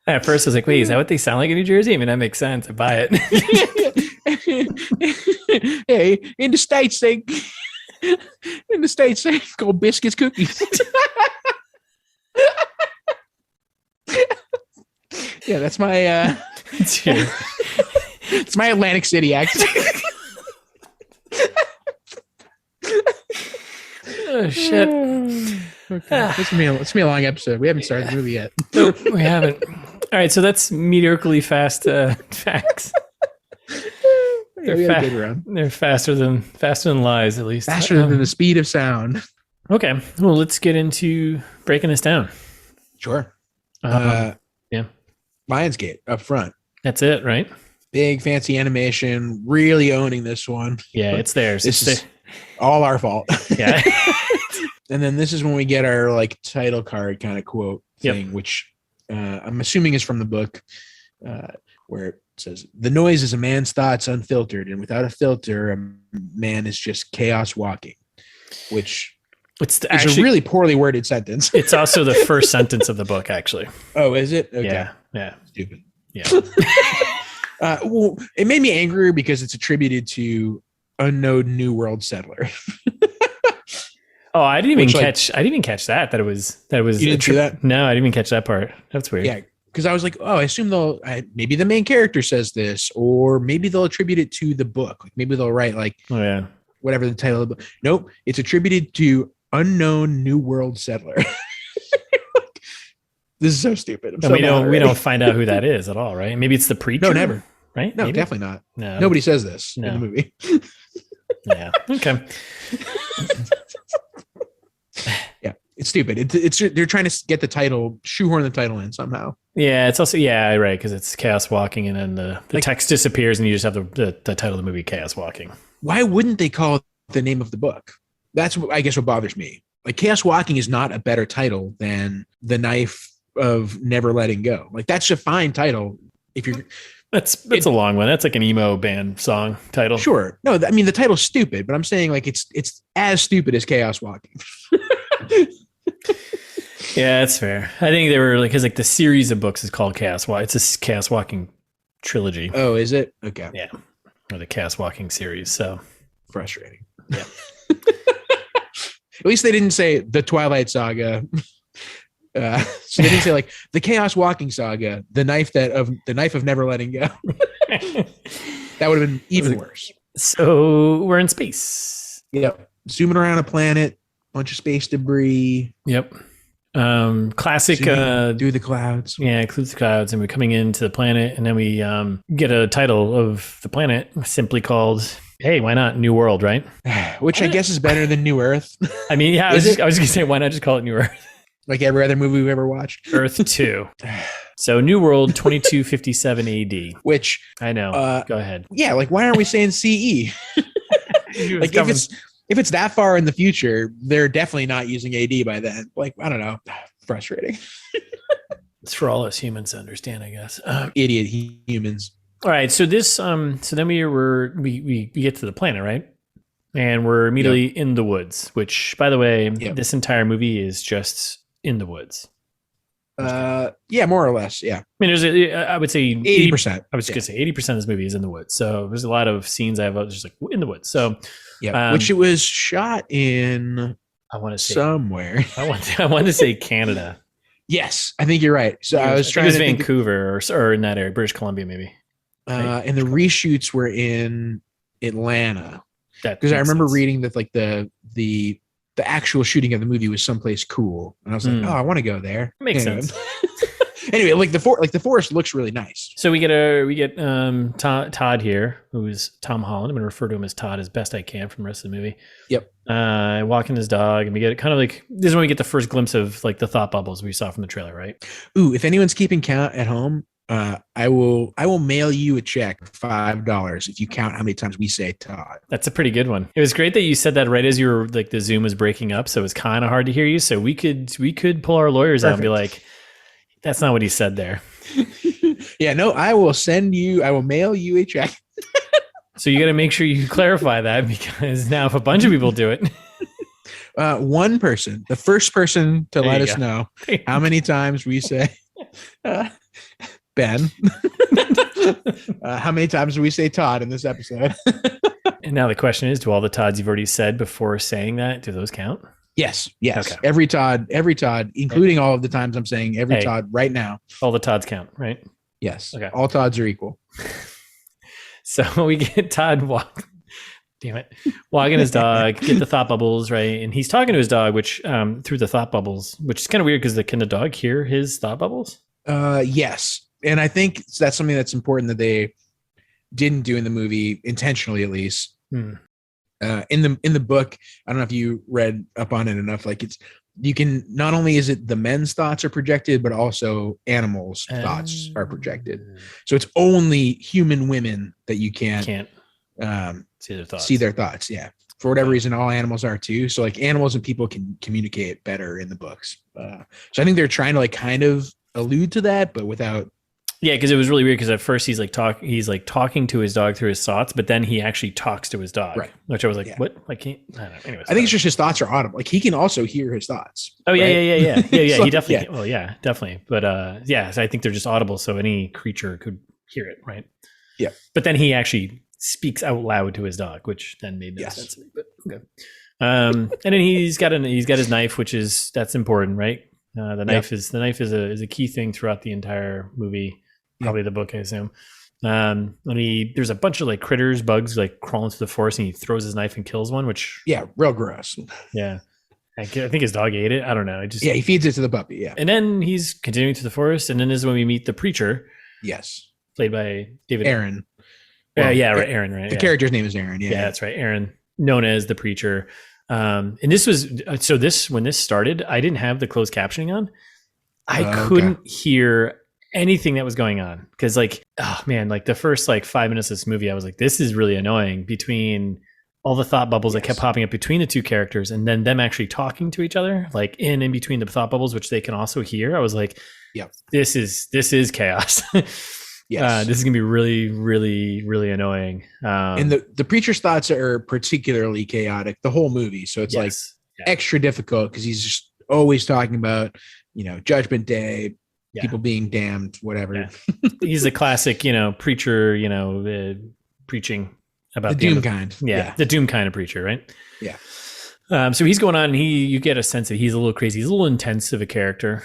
At first, I was like, "Wait, is that what they sound like in New Jersey?" I mean, that makes sense. I buy it. Hey, in the States, they call biscuits cookies. Yeah, that's my it's my Atlantic City accent. Oh shit! Okay. It's gonna be a long episode. We haven't started the movie yet. Nope, we haven't. All right, so that's meteorically fast facts. They're faster than lies, at least. Faster than the speed of sound. Okay, well, let's get into breaking this down. Sure. Yeah, Lionsgate up front. that's it, right? Big fancy animation, really owning this one. Yeah, it's theirs. This is all our fault. Yeah. And then this is when we get our like title card kind of quote thing, which I'm assuming is from the book, where it says, "The noise is a man's thoughts unfiltered, and without a filter, a man is just chaos walking," which It's is a really poorly worded sentence. It's also the first sentence of the book, actually. Oh, is it? Okay. Yeah. Stupid. Yeah. Well, it made me angrier because it's attributed to unknown New World settler. Oh, I didn't even catch that it was. You didn't see that? No, I didn't even catch that part. That's weird. Yeah, because I was like, oh, I assume maybe the main character says this, or maybe they'll attribute it to the book. Like maybe they'll write like, oh yeah, whatever the title of the book. Nope, it's attributed to unknown New World settler. This is so stupid. And we don't find out who that is at all, right? Maybe it's the preacher. No, never. Right? No, Maybe? definitely not. No, nobody says this in the movie. Yeah. Okay. Yeah, it's stupid. It's they're trying to get the title, shoehorn the title in somehow. Yeah, it's also right because it's Chaos Walking, and then the text disappears, and you just have the title of the movie, Chaos Walking. Why wouldn't they call it the name of the book? That's I guess what bothers me. Like Chaos Walking is not a better title than The Knife of Never Letting Go. Like that's a fine title if you're. That's a long one. That's like an emo band song title. Sure. No, I mean the title's stupid, but I'm saying like it's as stupid as Chaos Walking. Yeah, that's fair. I think they were like because like the series of books is called Chaos Walking. It's a Chaos Walking trilogy. Oh, is it? Okay. Yeah, or the Chaos Walking series. So frustrating. Yeah. At least they didn't say the Twilight Saga. So they didn't say like the Chaos Walking Saga, the knife of never letting go. That would have been even worse. So we're in space. Yep. Zooming around a planet, bunch of space debris. Yep. Classic through the clouds. Yeah, includes the clouds, and we're coming into the planet, and then we get a title of the planet simply called, hey, why not New World, right? Which I guess is better than New Earth. I mean, yeah, I was gonna say, why not just call it New Earth? Like every other movie we've ever watched. Earth 2. So New World 2257 AD. Which I know. Go ahead. Yeah, like why aren't we saying CE? Like if it's that far in the future, they're definitely not using AD by then. Like, I don't know. Frustrating. It's for all us humans to understand, I guess. Idiot humans. All right. So this so then we get to the planet, right? And we're immediately in the woods, which by the way, this entire movie is just in the woods. Yeah, more or less. Yeah. I mean, I would say 80%. I was going to say 80% of this movie is in the woods. So there's a lot of scenes I have just like in the woods. So yeah, which it was shot in I want to say somewhere. I want to say Canada. Yes, I think you're right. So I was trying it was to think Vancouver or in that area, British Columbia, maybe. and the reshoots were in Atlanta. That Because I remember sense. reading that like the actual shooting of the movie was someplace cool, and I was like, oh, I want to go there. Makes sense. Anyway, like the forest looks really nice. So we get Todd here, who's Tom Holland. I'm going to refer to him as Todd as best I can from the rest of the movie. Yep. Walking his dog, and we get kind of like this is when we get the first glimpse of like the thought bubbles we saw from the trailer, right? Ooh, if anyone's keeping count at home, I will mail you a check for $5 if you count how many times we say Todd. That's a pretty good one. It was great that you said that right as you were like the Zoom was breaking up, so it was kind of hard to hear you. So we could pull our lawyers out and be like, that's not what he said there. Yeah, no, I will mail you a check. So you got to make sure you clarify that, because now if a bunch of people do it, one person, the first person to let us know how many times we say Ben, how many times do we say Todd in this episode? And now the question is, do all the Todds you've already said before saying that, do those count? Yes. Okay. Every Todd, including all of the times I'm saying every Todd right now. All the Todds count, right? Yes. Okay. All Todds are equal. So we get Todd walking his dog, get the thought bubbles, right? And he's talking to his dog, which through the thought bubbles, which is kind of weird because can the dog hear his thought bubbles? Yes. And I think that's something that's important that they didn't do in the movie, intentionally at least. In the book, I don't know if you read up on it enough. Like you can, not only is it the men's thoughts are projected, but also animals' thoughts are projected. So it's only human women that you can't see their thoughts. Yeah. For whatever reason, all animals are too. So like animals and people can communicate better in the books. So I think they're trying to like kind of allude to that, but without. Yeah, because it was really weird. Because at first he's talking to his dog through his thoughts, but then he actually talks to his dog, right? Which I was like, what? Like, I don't know. Anyways, I think it's just his thoughts are audible. Like he can also hear his thoughts. Oh right? yeah. So, he definitely. Yeah. Well, yeah, definitely. But so I think they're just audible, so any creature could hear it, right? Yeah. But then he actually speaks out loud to his dog, which then made no sense to me. But okay. And then he's got his knife, that's important, right? The knife is a key thing throughout the entire movie. Probably the book, I assume. There's a bunch of like critters, bugs like crawling through the forest, and he throws his knife and kills one, which real gross. Yeah, I think his dog ate it. I don't know. He feeds it to the puppy. Yeah, and then he's continuing through the forest, and then this is when we meet the preacher. Yes, played by David Aaron. Well, right, Aaron. Right, the character's name is Aaron. Yeah, that's right, Aaron, known as the preacher. And this was when this started, I didn't have the closed captioning on. I couldn't hear anything that was going on because like, oh man, like the first like 5 minutes of this movie, I was like, this is really annoying between all the thought bubbles that kept popping up between the two characters and then them actually talking to each other, like in between the thought bubbles, which they can also hear. I was like, this is chaos. Yes. This is gonna be really, really, really annoying. And the preacher's thoughts are particularly chaotic the whole movie. So it's like extra difficult because he's just always talking about, Judgment Day, people being damned, whatever. Yeah. He's a classic, preacher, preaching about the doom kind. Yeah, the doom kind of preacher, right? Yeah. So he's going on, and you get a sense that he's a little crazy. He's a little intense of a character.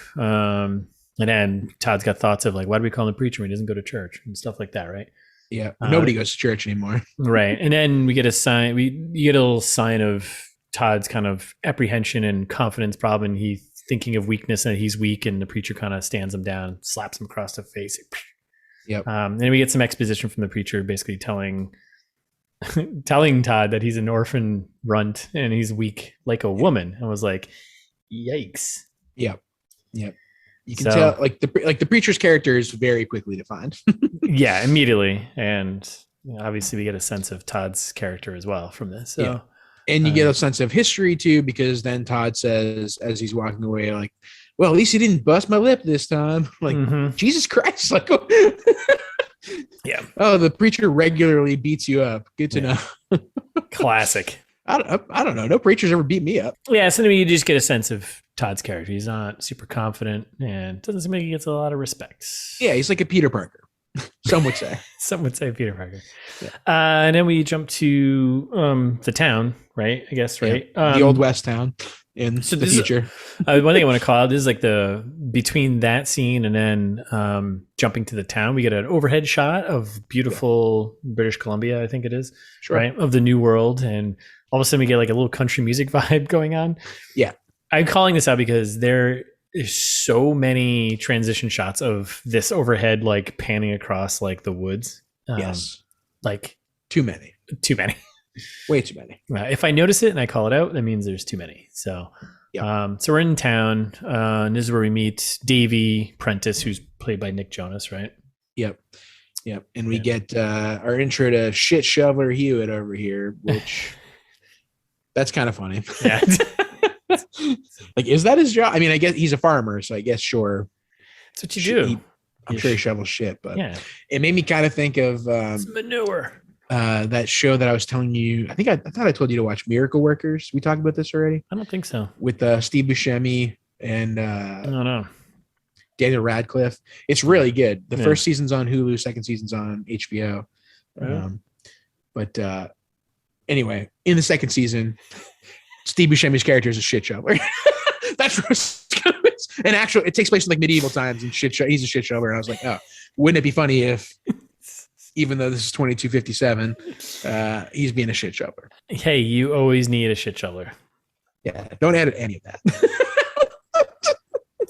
And then Todd's got thoughts of like, why do we call him a preacher when he doesn't go to church and stuff like that, right? Yeah, nobody goes to church anymore. Right. And then we get a sign. You get a little sign of Todd's kind of apprehension and confidence problem. And he's thinking of weakness and he's weak, and the preacher kind of stands him down, slaps him across the face. Yep. Then we get some exposition from the preacher, basically telling Todd that he's an orphan runt and he's weak like a woman. I was like, yikes. Yep. You can tell, like the preacher's character is very quickly defined. Yeah, immediately, and obviously we get a sense of Todd's character as well from this. So, and you get a sense of history too, because then Todd says, as he's walking away, like, "Well, at least he didn't bust my lip this time." Like, Jesus Christ! Like, yeah. Oh, the preacher regularly beats you up. Good to know. Classic. I don't know. No preachers ever beat me up. Yeah, so you just get a sense of Todd's character. He's not super confident and doesn't seem like he gets a lot of respect. Yeah, he's like a Peter Parker. Some would say. Some would say Peter Parker. Yeah. And then we jump to the town, right? I guess, right? Yeah. The Old West town. in the future. One thing I want to call out, this is like between that scene and then jumping to the town, we get an overhead shot of beautiful British Columbia, I think it is, right? Of the New World. And all of a sudden we get like a little country music vibe going on. Yeah. I'm calling this out because there is so many transition shots of this overhead, like panning across like the woods. Yes. Like too many. Way too many. If I notice it and I call it out, that means there's too many. So, so we're in town. And this is where we meet Davy Prentice, who's played by Nick Jonas, right? Yep. And we get our intro to Shit Shoveler Hewitt over here, which that's kind of funny. Yeah. Like, is that his job? I mean, I guess he's a farmer, so I guess sure. That's what you do. I'm sure he shovels shit, but it made me kind of think of it's manure. That show that I was telling you. I thought I told you to watch Miracle Workers. We talked about this already. I don't think so. With Steve Buscemi and I don't know, Daniel Radcliffe. It's really good. The first season's on Hulu, second season's on HBO. But anyway, in the second season, Steve Buscemi's character is a shit shoveler. That's and actually, it takes place in like medieval times and he's a shit shoveler. And I was like, oh, wouldn't it be funny if, even though this is 2257, he's being a shit shoveler? Hey, you always need a shit shoveler. Yeah, don't edit any of that.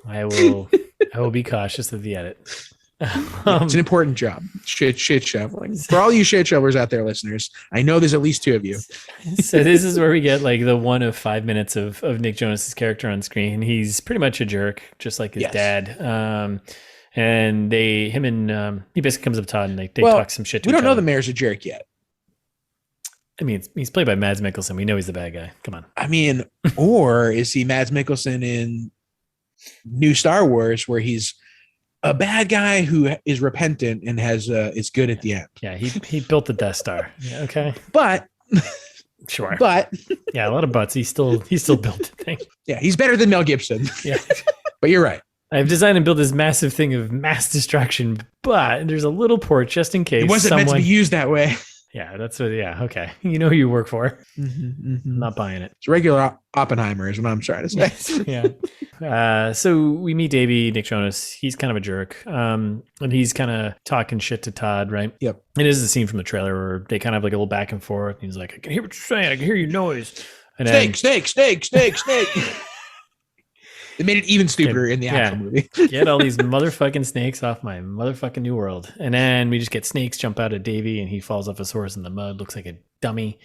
I will be cautious of the edit. It's an important job. Shit shoveling. For all you shit shovelers out there, listeners, I know there's at least two of you. So this is where we get like the 1 of 5 minutes of Nick Jonas's character on screen. He's pretty much a jerk, just like his dad. And he basically comes up to Todd and they talk some shit to each other. We don't know the mayor's a jerk yet. I mean, he's played by Mads Mikkelsen. We know he's the bad guy. Come on. I mean, or is he Mads Mikkelsen in new Star Wars, where he's a bad guy who is repentant and is good at the end? Yeah, he built the Death Star. Yeah, okay, but sure, but yeah, a lot of buts. He still built the thing. Yeah, he's better than Mel Gibson. Yeah, but you're right. I've designed and built this massive thing of mass destruction, but there's a little port just in case. It wasn't meant to be used that way. Yeah, that's what. Yeah, okay. You know who you work for. I'm not buying it. It's regular Oppenheimer is what I'm trying to say. Yeah. So we meet Davey, Nick Jonas. He's kind of a jerk. And he's kind of talking shit to Todd, right? Yep. And this is a scene from the trailer where they kind of have like a little back and forth. He's like, I can hear what you're saying. I can hear your noise. And snake. They made it even stupider in the actual movie. Get all these motherfucking snakes off my motherfucking New World. And then we just get snakes jump out of Davey and he falls off his horse in the mud. Looks like a dummy.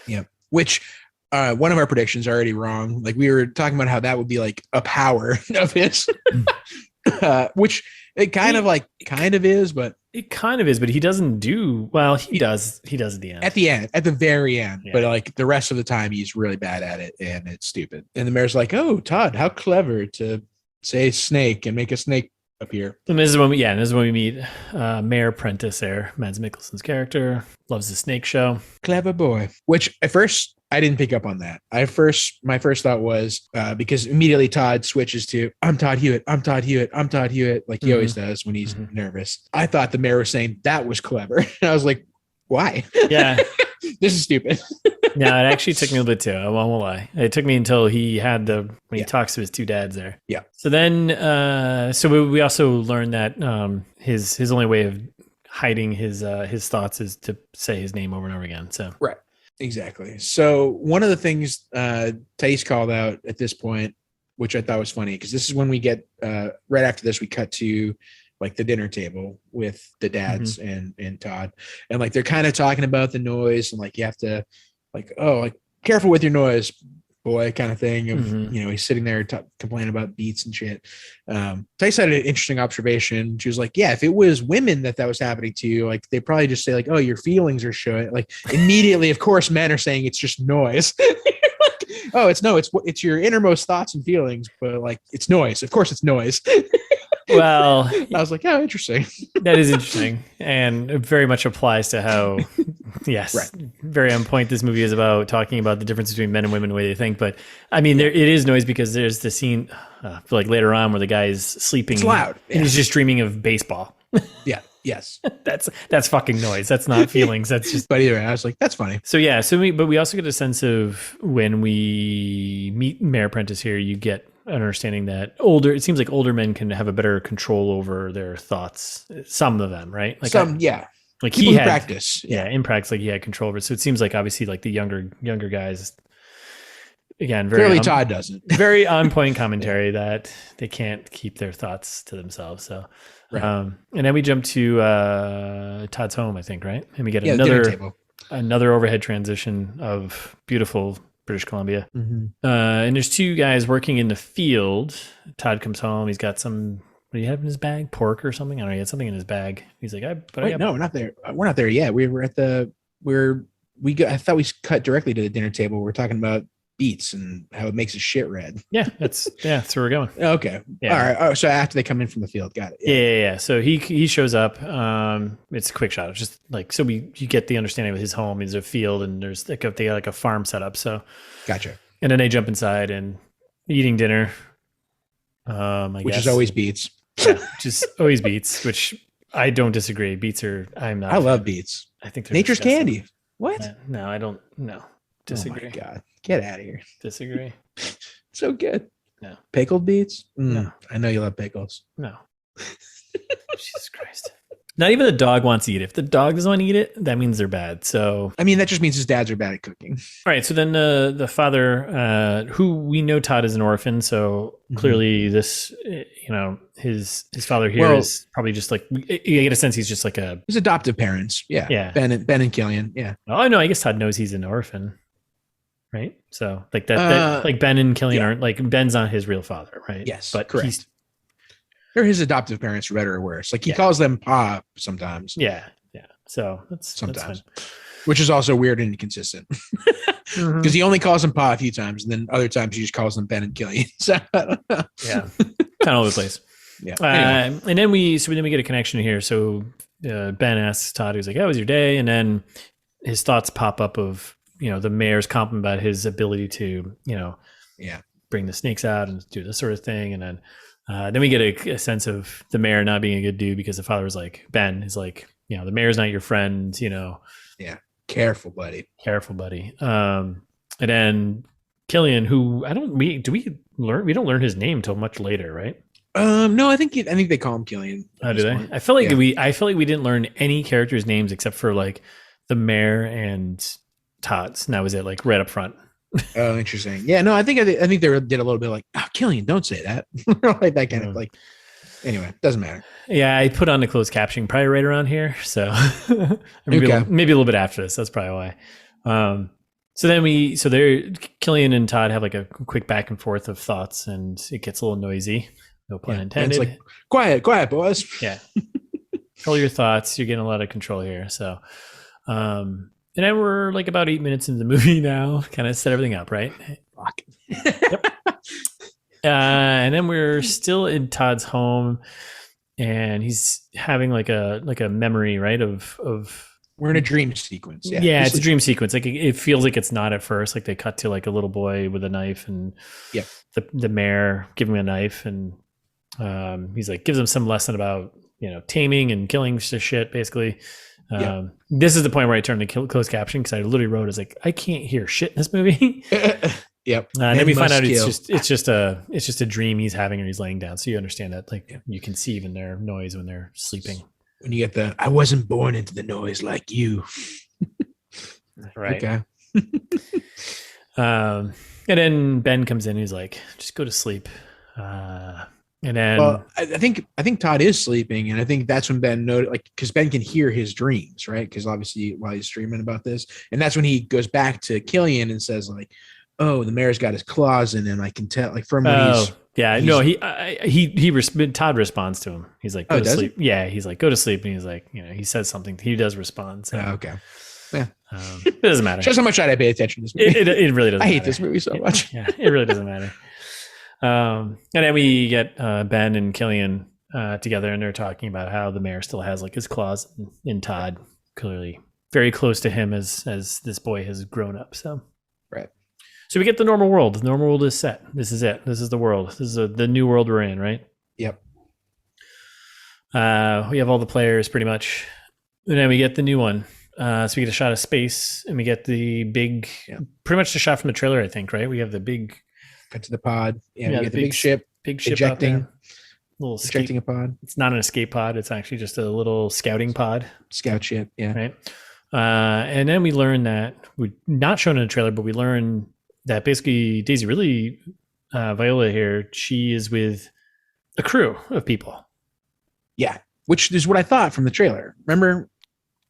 Yep. Which one of our predictions are already wrong. Like we were talking about how that would be like a power of his, which it kind of is, but it kind of is, but he doesn't do well. He does at the end, at the very end. Yeah. But like the rest of the time, he's really bad at it, and it's stupid. And the mayor's like, "Oh, Todd, how clever to say snake and make a snake appear." And this is when we meet Mayor Prentice there, Mads Mikkelsen's character. Loves the snake show. Clever boy. Which at first I didn't pick up on that. My first thought was because immediately Todd switches to I'm Todd Hewitt, like he always does when he's nervous. I thought the mayor was saying that was clever. And I was like, why? Yeah. This is stupid. No, it actually took me a little bit too. I won't lie. It took me until he had when he talks to his two dads there. Yeah. So then, we also learned that his only way of hiding his thoughts is to say his name over and over again. So right. Exactly. So one of the things Thais called out at this point, which I thought was funny, because this is when we get right after this, we cut to like the dinner table with the dads and Todd, and like they're kind of talking about the noise and like you have to like careful with your noise, boy, kind of thing. Of he's sitting there complaining about beats and shit. Thais had an interesting observation. She was like, yeah, if it was women that was happening to you, like they probably just say like, oh, your feelings are showing. Like immediately, of course, men are saying it's just noise. Like, oh, it's your innermost thoughts and feelings, but like it's noise. Of course, it's noise. Well, I was like, oh, interesting. That is interesting, and it very much applies to how, yes, right. Very on point. This movie is about talking about the difference between men and women, the way they think. But I mean, it is noise because there's the scene like later on where the guy is sleeping. It's loud. And he's just dreaming of baseball. Yeah. Yes. That's fucking noise. That's not feelings. That's just. But either way, I was like, that's funny. So yeah. But we also get a sense of when we meet Mayor Prentice here, you get an understanding that it seems like older men can have a better control over their thoughts. Some of them, right? Like yeah. Like people he had practice. Yeah. In practice, like he had control over it. So it seems like obviously like the younger guys, again, very clearly Todd doesn't. Very on point commentary that they can't keep their thoughts to themselves. So, right. And then we jump to Todd's home, I think, right? And we get another overhead transition of beautiful British Columbia. Mm-hmm. And there's two guys working in the field. Todd comes home. He's got some. What do you have in his bag? Pork or something? I don't know. He had something in his bag. He's like, no, we're not there. We're not there yet. I thought we cut directly to the dinner table. We're talking about beets and how it makes his shit red. Yeah, that's where we're going. Okay. Yeah. All right. Oh, so after they come in from the field, got it. Yeah. So he shows up. It's a quick shot. It's just like, so you get the understanding of his home is a field and there's they got like a farm set up. So gotcha. And then they jump inside and eating dinner. Which is always beets. Yeah, just always beets, which I don't disagree. Beets are, I love beets. I think they're nature's disgusting. candy. What? No, I don't. No, disagree. Oh my God, get out of here. Disagree. So good. No. Pickled beets? No. I know you love pickles. No. Jesus Christ. Not even the dog wants to eat it. If the dog doesn't want to eat it, that means they're bad. So, I mean, that just means his dads are bad at cooking. All right. So then the father, who we know Todd is an orphan. So clearly this, his father here is probably just like, you get a sense he's just like his adoptive parents. Yeah. Yeah. Ben and Killian. Yeah. Oh, no, I guess Todd knows he's an orphan. Right. So like that like Ben and Killian aren't like Ben's not his real father. Right. Yes. But correct. They're his adoptive parents, for better or worse. Like he calls them Pa sometimes. Yeah. Yeah. So sometimes, which is also weird and inconsistent because he only calls them Pa a few times, and then other times he just calls them Ben and Killian. So yeah, kind of all over the place. Yeah. Anyway. And then we get a connection here. So Ben asks Todd, he's like, "How was your day?" And then his thoughts pop up of the mayor's compliment about his ability to bring the snakes out and do this sort of thing, and then we get a sense of the mayor not being a good dude because the father was like, Ben is like, the mayor's not your friend, Yeah. Careful, buddy. And then Killian, who we don't learn his name till much later, right? No, I think they call him Killian. Oh, do they? Point. I feel like we didn't learn any characters' names except for like the mayor and Todd's. And that was it, like right up front. Oh, interesting. Yeah, no, I think they did a little bit like, Killian, don't say that. Like that kind of like. Anyway, doesn't matter. Yeah, I put on the closed captioning probably right around here, so maybe a little bit after this. That's probably why. So they're Killian and Todd have like a quick back and forth of thoughts, and it gets a little noisy. No pun intended. It's like quiet, boys. Yeah, control your thoughts. You're getting a lot of control here. So, and then we're like about 8 minutes into the movie now. Kind of set everything up, right? Fuck. Yep. And then we're still in Todd's home, and he's having like a memory, right? Of we're in a dream sequence. Yeah, it's a dream sequence. Like it feels like it's not at first. Like they cut to like a little boy with a knife, and the mayor giving him a knife, and he's like gives him some lesson about taming and killing shit, basically. This is the point where I turned to closed caption because I literally wrote as like I can't hear shit in this movie. Yep. And then we find out it's just a dream he's having, or he's laying down. So you understand that you can see even their noise when they're sleeping. When you get I wasn't born into the noise like you. Right. Okay. And then Ben comes in. He's like, just go to sleep. And then I think Todd is sleeping, and I think that's when Ben noted, like, because Ben can hear his dreams, right? Because obviously while he's dreaming about this, and that's when he goes back to Killian and says like, "Oh, the mayor's got his claws in him. I can tell." Like from when Todd responds to him. He's like, "Go to sleep." Yeah, he's like, "Go to sleep," and he's like, he says something. He does respond. So. Okay. Yeah. It doesn't matter. Shows how much I pay attention to this movie. It really doesn't. I hate this movie so much. Yeah, it really doesn't matter. And then we get Ben and Killian together, and they're talking about how the mayor still has like his claws in Todd, clearly very close to him as this boy has grown up. So right. So we get the normal world. The normal world is set. This is it. This is the world. This is the new world we're in, right? Yep. We have all the players pretty much. And then we get the new one. So we get a shot of space, and we get the big, pretty much the shot from the trailer, I think, right? We have the big... Cut to the pod. Yeah, we get the big ship ejecting. Little ejecting a pod. It's not an escape pod. It's actually just a little scouting pod. Scout ship, yeah. Right. And then we learn that, we not shown in the trailer, but we learn that basically Daisy Ridley, Viola here, she is with a crew of people. Yeah, which is what I thought from the trailer. Remember?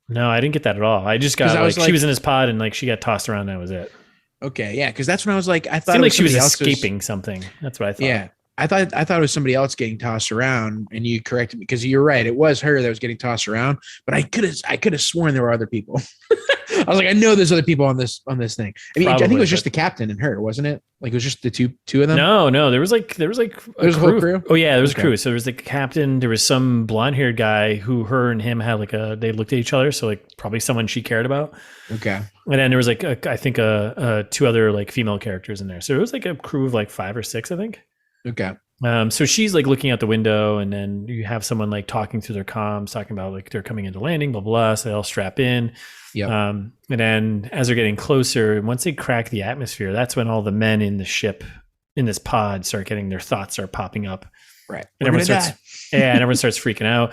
No, I didn't get that at all. I just got she was in his pod and like she got tossed around and that was it. Okay, yeah, because that's when I was like, I thought it seemed like she was escaping something. That's what I thought. Yeah, I thought it was somebody else getting tossed around, and you corrected me because you're right. It was her that was getting tossed around, but I could have sworn there were other people. I was like, I know there's other people on this thing. I mean, I think it was just the captain and her, wasn't it? Like it was just the two of them. No, there was a whole crew. Oh yeah, there was a crew. So there was the captain. There was some blonde haired guy who her and him had they looked at each other. So like probably someone she cared about. Okay. And then there was I think two other like female characters in there. So it was like a crew of like 5 or 6, I think. Okay. So she's like looking out the window, and then you have someone like talking through their comms, talking about like they're coming into landing, blah, blah. So they all strap in. Yeah. And then as they're getting closer, once they crack the atmosphere, that's when all the men in the ship, in this pod, start getting their thoughts are popping up. Right. And everyone starts freaking out.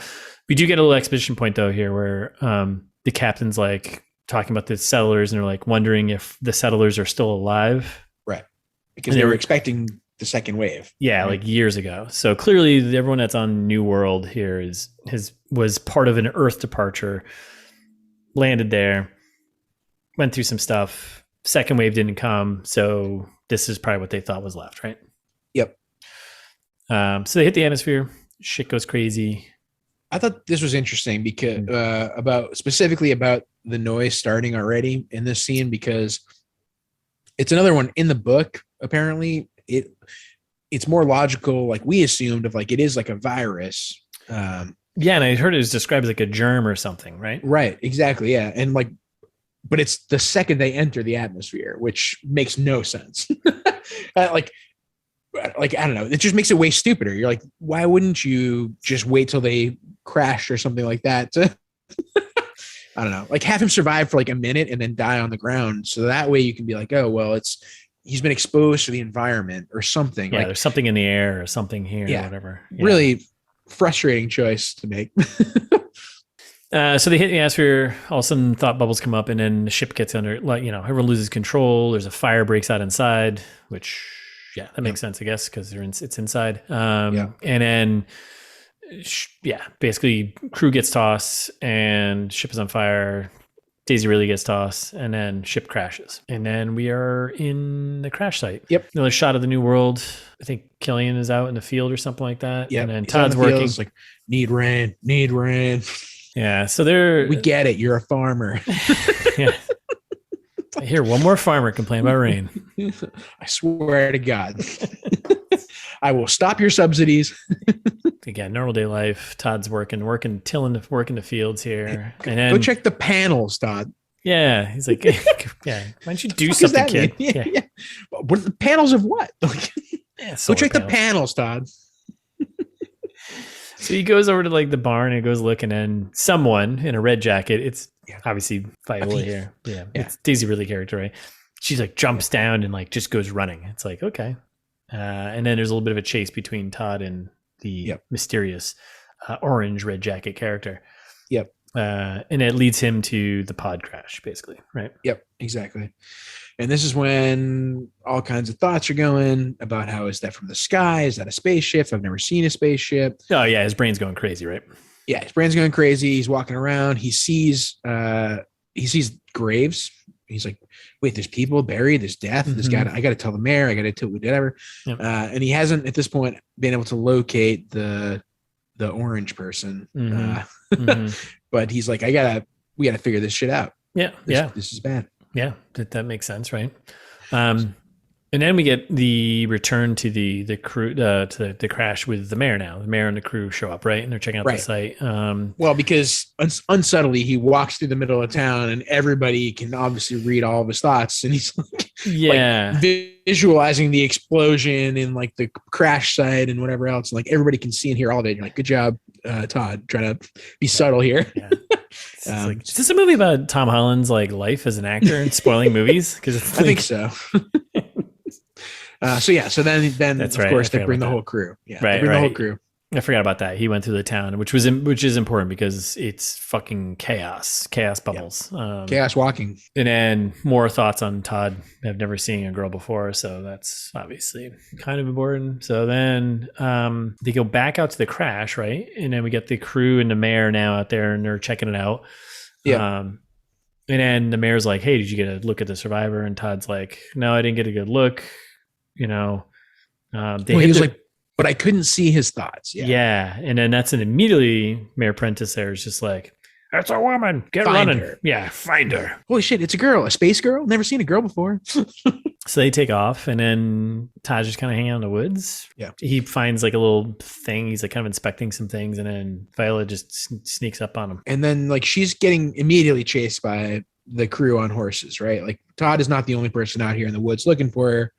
We do get a little exposition point though here where the captain's like talking about the settlers, and they're like wondering if the settlers are still alive. Right. Because they were expecting the second wave. Yeah, right? Like years ago. So clearly everyone that's on New World here was part of an Earth departure, landed there, went through some stuff. Second wave didn't come. So this is probably what they thought was left, right? Yep. So they hit the atmosphere. Shit goes crazy. I thought this was interesting because specifically about the noise starting already in this scene, because it's another one in the book. Apparently it's more logical. Like we assumed of like, it is like a virus. Yeah. And I heard it was described as like a germ or something, right? Right. Exactly. Yeah. And like, but it's the second they enter the atmosphere, which makes no sense. Like, I don't know. It just makes it way stupider. You're like, why wouldn't you just wait till they crash or something like that? I don't know. Like have him survive for like a minute and then die on the ground. So that way you can be like, oh, well, he's been exposed to the environment or something. Yeah, like, there's something in the air or something here or whatever. Yeah. Really frustrating choice to make. So they hit the atmosphere, all of a sudden thought bubbles come up, and then the ship gets under, like, everyone loses control. There's a fire breaks out inside, which, that makes sense, I guess, because it's inside. And then, basically crew gets tossed and ship is on fire. Daisy really gets tossed, and then ship crashes. And then we are in the crash site. Yep. Another shot of the New World. I think Killian is out in the field or something like that. Yeah. And then Todd's working. It's like, need rain. Yeah. So we get it. You're a farmer. Yeah. I hear one more farmer complain about rain. I swear to God. I will stop your subsidies. Again, normal day life. Todd's working the fields here. And then, go check the panels, Todd. Yeah. He's like, why don't you do something, kid? Yeah. What the panels of what? Go check the panels, Todd. So he goes over to like the barn and goes looking, and someone in a red jacket, it's obviously Viola here. Yeah. It's Daisy Ridley character, right? She's like jumps down and like just goes running. It's like, okay. And then there's a little bit of a chase between Todd and the mysterious orange red jacket character. Yep. And it leads him to the pod crash, basically, right? Yep, exactly. And this is when all kinds of thoughts are going about how is that from the sky? Is that a spaceship? I've never seen a spaceship. Oh yeah, his brain's going crazy, right? Yeah, his brain's going crazy. He's walking around. He sees graves. He's like, wait, there's people buried. There's death. Mm-hmm. This guy, I got to tell the mayor. I got to tell whatever. Yep. And he hasn't at this point been able to locate the orange person. Mm-hmm. But he's like, we got to figure this shit out. Yeah. This is bad. Yeah, that makes sense, right? And then we get the return to the crew, to the crash with the mayor now. The mayor and the crew show up, right? And they're checking out the site. Well, because unsubtly, he walks through the middle of town and everybody can obviously read all of his thoughts. And he's like, visualizing the explosion and like the crash site and whatever else. And like everybody can see and hear all of it. You're like, good job. Todd, trying to be subtle here. Yeah. Is this a movie about Tom Holland's like life as an actor and spoiling movies? Because I think so. So then That's of right. course they bring the whole crew. Yeah, right, they bring the whole crew. I forgot about that. He went through the town, which is important because it's fucking chaos bubbles, chaos walking. And then more thoughts on Todd. I've never seen a girl before, so that's obviously kind of important. So then they go back out to the crash, right? And then we get the crew and the mayor now out there, and they're checking it out. Yeah. And then the mayor's like, "Hey, did you get a look at the survivor?" And Todd's like, "No, I didn't get a good look." He was like, but I couldn't see his thoughts. Yeah. And then that's an immediately Mayor Prentice there is just like, that's a woman. Get running. Her. Yeah, find her. Holy shit, it's a girl, a space girl. Never seen a girl before. So they take off, and then Todd just kind of hanging out in the woods. Yeah. He finds like a little thing. He's like kind of inspecting some things, and then Viola just sneaks up on him. And then like she's getting immediately chased by the crew on horses, right? Like Todd is not the only person out here in the woods looking for her.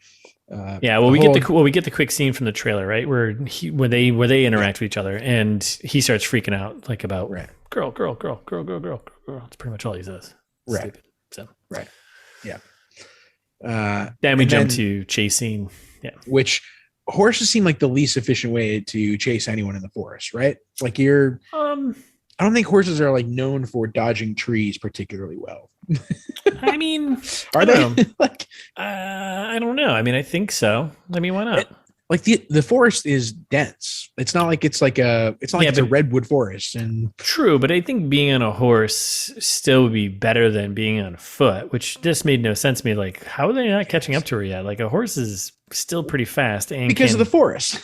We get the quick scene from the trailer, right, where they interact with each other, and he starts freaking out like about girl. That's pretty much all he says. Right. Stupid. So yeah. Then we jump to chasing. Yeah. Which horses seem like the least efficient way to chase anyone in the forest, right? Like I don't think horses are like known for dodging trees particularly well. I mean, are they? Like, I don't know. I mean, I think so. I mean, why not? Like the forest is dense. It's not like it's a redwood forest. And true, but I think being on a horse still would be better than being on foot, which just made no sense to me. Like, how are they not catching up to her yet? Like, a horse is still pretty fast, and because of the forest.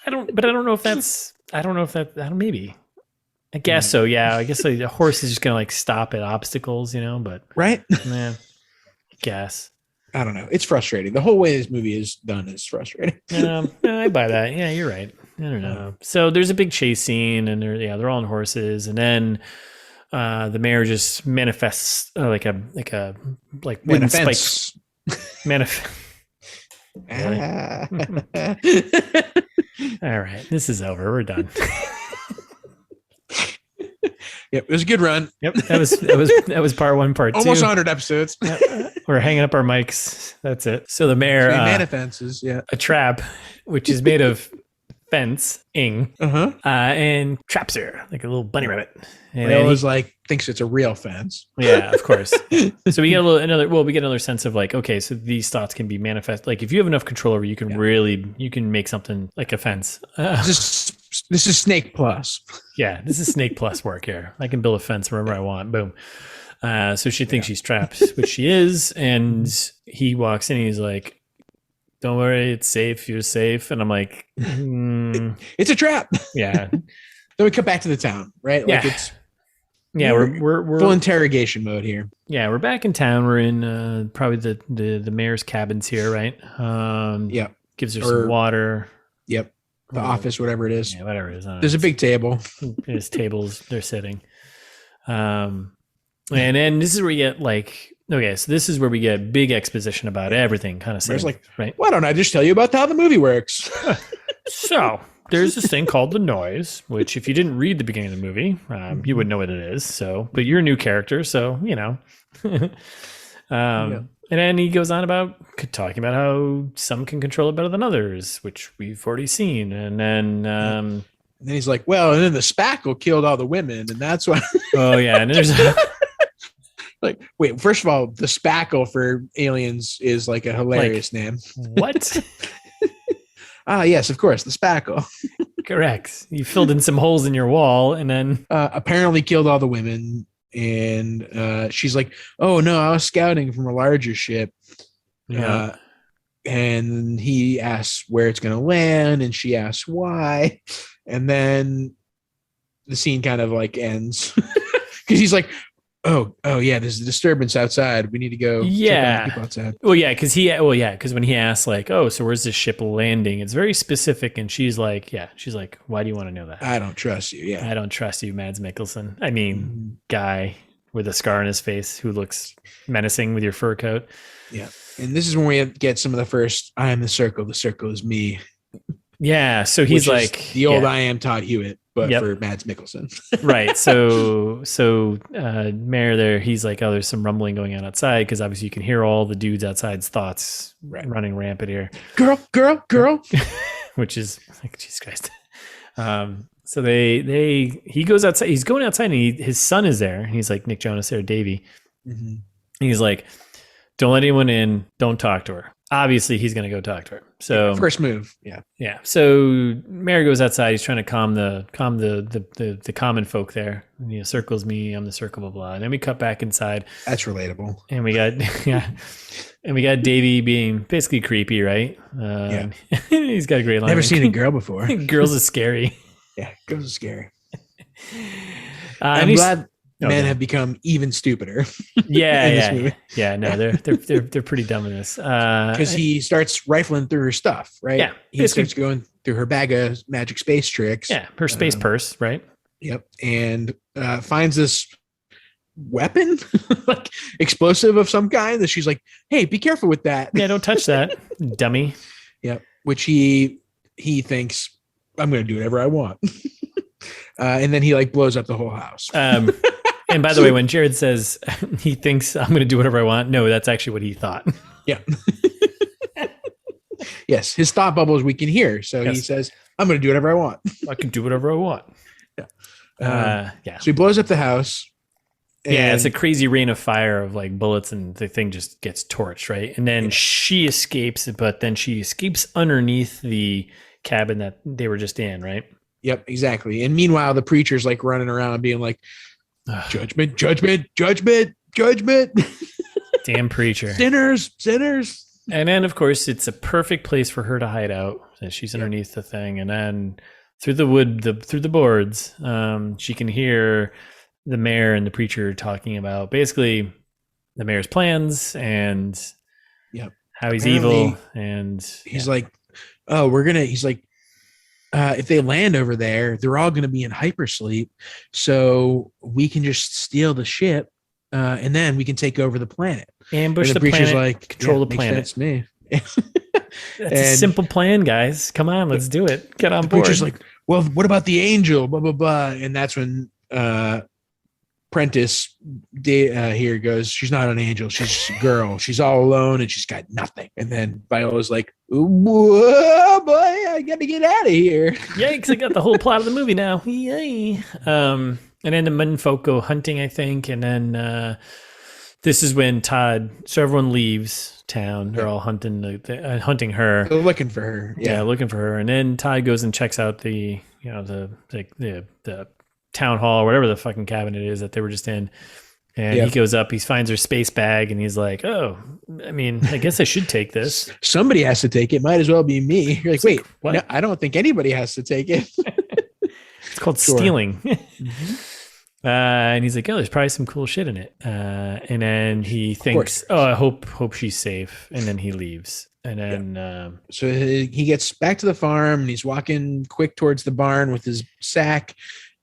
I don't know if that's. Maybe. I guess so. Yeah, I guess a horse is just gonna like stop at obstacles, but right. Yeah, I guess. I don't know. It's frustrating. The whole way this movie is done is frustrating. I buy that. Yeah, you're right. I don't know. So there's a big chase scene, and they're all on horses, and then the mayor just manifests like wooden spikes. All right, this is over. We're done. Yep, it was a good run. Yep, that was part one, part two. Almost 100 episodes. Yep. We're hanging up our mics. That's it. So the mayor manifests, a trap, which is made of fencing, and traps her like a little bunny rabbit. And he thinks it's a real fence. Yeah, of course. So we get another sense of like, okay, so these thoughts can be manifest. Like if you have enough control over, you can make something like a fence. This is Snake Plus. Yeah, this is Snake Plus work here. I can build a fence wherever I want. Boom. So she thinks she's trapped, which she is. And he walks in and he's like, don't worry, it's safe. You're safe. And I'm like, it's a trap. Yeah. Then we come back to the town, right? Yeah. We're full interrogation mode here. Yeah, we're back in town. We're in probably the mayor's cabins here, right? Gives her some water. Yep. The office, whatever it is. Yeah, whatever it is. There's a big table. There's tables. They're sitting. And then this is where you get so this is where we get big exposition about everything kind of stuff. Right? Why don't I just tell you about how the movie works? So there's this thing called the noise, which if you didn't read the beginning of the movie, you wouldn't know what it is. So, but you're a new character, so And then he goes on about talking about how some can control it better than others, which we've already seen. And then he's like, well, and then the spackle killed all the women, and that's why. Oh yeah, and there's like, wait, first of all, the spackle for aliens is like a hilarious name. What? Yes, of course, the spackle. Correct. You filled in some holes in your wall, and then apparently killed all the women. And she's like, oh no, I was scouting from a larger ship. And he asks where it's going to land, and she asks why. And then the scene kind of like ends because he's like, oh yeah, there's a disturbance outside. We need to go check on the people outside. Because when he asks like, oh, so where's this ship landing? It's very specific, and she's like, why do you want to know that? I don't trust you. Yeah, I don't trust you, Mads Mikkelsen. I mean, guy with a scar on his face who looks menacing with your fur coat. Yeah, and this is when we get some of the first "I am the circle is me." Yeah, so he's like the old "I am Todd Hewitt." but for Mads Mikkelsen. Right. So Mayor there, he's like, oh, there's some rumbling going on outside, because obviously you can hear all the dudes outside's thoughts running rampant here. Girl. Which is like, Jesus Christ. So he goes outside. He's going outside, and his son is there. And he's like, Nick Jonas there, Davey. Mm-hmm. He's like, don't let anyone in. Don't talk to her. Obviously, he's going to go talk to her. So first move. Yeah. So Mayor goes outside. He's trying to calm the common folk there. And, circles me. I'm the circle, blah, blah. And then we cut back inside. That's relatable. And we got, and we got Davey being basically creepy, right? He's got a great line. Never seen a girl before. Girls are scary. Yeah, girls are scary. I'm glad men have become even stupider. Yeah. No, they're pretty dumb in this. Because he starts rifling through her stuff, right? Yeah, he starts going through her bag of magic space tricks. Yeah, her space purse, right? Yep, and finds this weapon, like explosive of some kind. That she's like, "Hey, be careful with that." Yeah, don't touch that, dummy. Yep, which he thinks, I'm going to do whatever I want. And then he like blows up the whole house. And by the way, when Jared says he thinks I'm going to do whatever I want, no, that's actually what he thought. Yeah. Yes. His thought bubbles we can hear. So he says, I'm going to do whatever I want. I can do whatever I want. Yeah. So he blows up the house. Yeah. It's a crazy rain of fire of like bullets, and the thing just gets torched. Right. And then she escapes, but then she escapes underneath the cabin that they were just in. Right. Yep, exactly. And meanwhile, the preacher's like running around being like, judgment. Damn preacher. Sinners. And then, of course, it's a perfect place for her to hide out. She's underneath the thing. And then through the wood, through the boards, she can hear the mayor and the preacher talking about basically the mayor's plans and how he's evil. And he's like, oh, he's like, if they land over there, they're all going to be in hypersleep. So we can just steal the ship, and then we can take over the planet. Ambush the planet, like, control the planet. That's me. That's a simple plan, guys. Come on, let's do it. Get on board. Preacher's like, well, what about the angel? Blah, blah, blah. And that's when Prentice here goes, she's not an angel. She's a girl. She's all alone and she's got nothing. And then Viola's like, whoa, boy, I got to get out of here. Yikes, I got the whole plot of the movie now. Yay. And then the menfolk go hunting, I think. And then this is when so everyone leaves town. They're all hunting her. They're looking for her. Yeah, looking for her. And then Todd goes and checks out the town hall, whatever the fucking cabinet is that they were just in. And he goes up, he finds her space bag, and he's like, oh, I mean, I guess I should take this. Somebody has to take it. Might as well be me. You're like, wait, what? No, I don't think anybody has to take it. It's called stealing. Mm-hmm. And he's like, oh, there's probably some cool shit in it. And then he thinks, oh, I hope she's safe. And then he leaves. And then so he gets back to the farm, and he's walking quick towards the barn with his sack,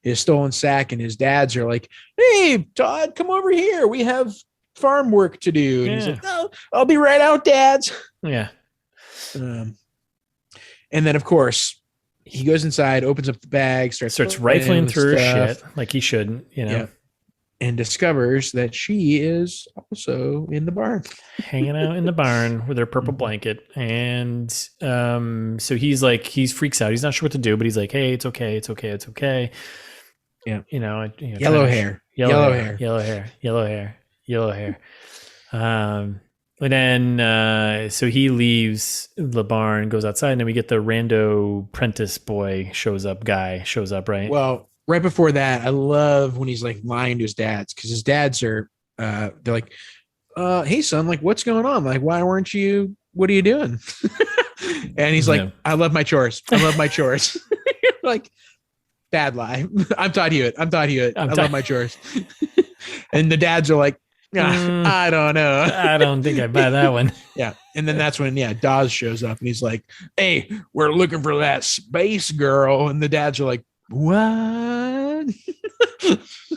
his stolen sack, and his dads are like, hey, Todd, come over here. We have farm work to do. And he's like, no, I'll be right out, dads. Yeah. And then, of course, he goes inside, opens up the bag, starts rifling through her shit like he shouldn't, and discovers that she is also in the barn, hanging out in the barn with her purple blanket. And so he freaks out. He's not sure what to do, but he's like, hey, it's okay. Yeah. Yellow hair. And then, so he leaves the barn, goes outside, and then we get the rando Prentice shows up, right? Well, right before that, I love when he's like lying to his dads, because his dads are, they're like, hey son, like, what's going on? Like, what are you doing? And he's like, I love my chores. Like, bad lie. I'm Todd Hewitt. I love my chores. And the dads are like, I don't know. I don't think I buy that one. Yeah. And then that's when, Dawes shows up and he's like, hey, we're looking for that space girl. And the dads are like, what?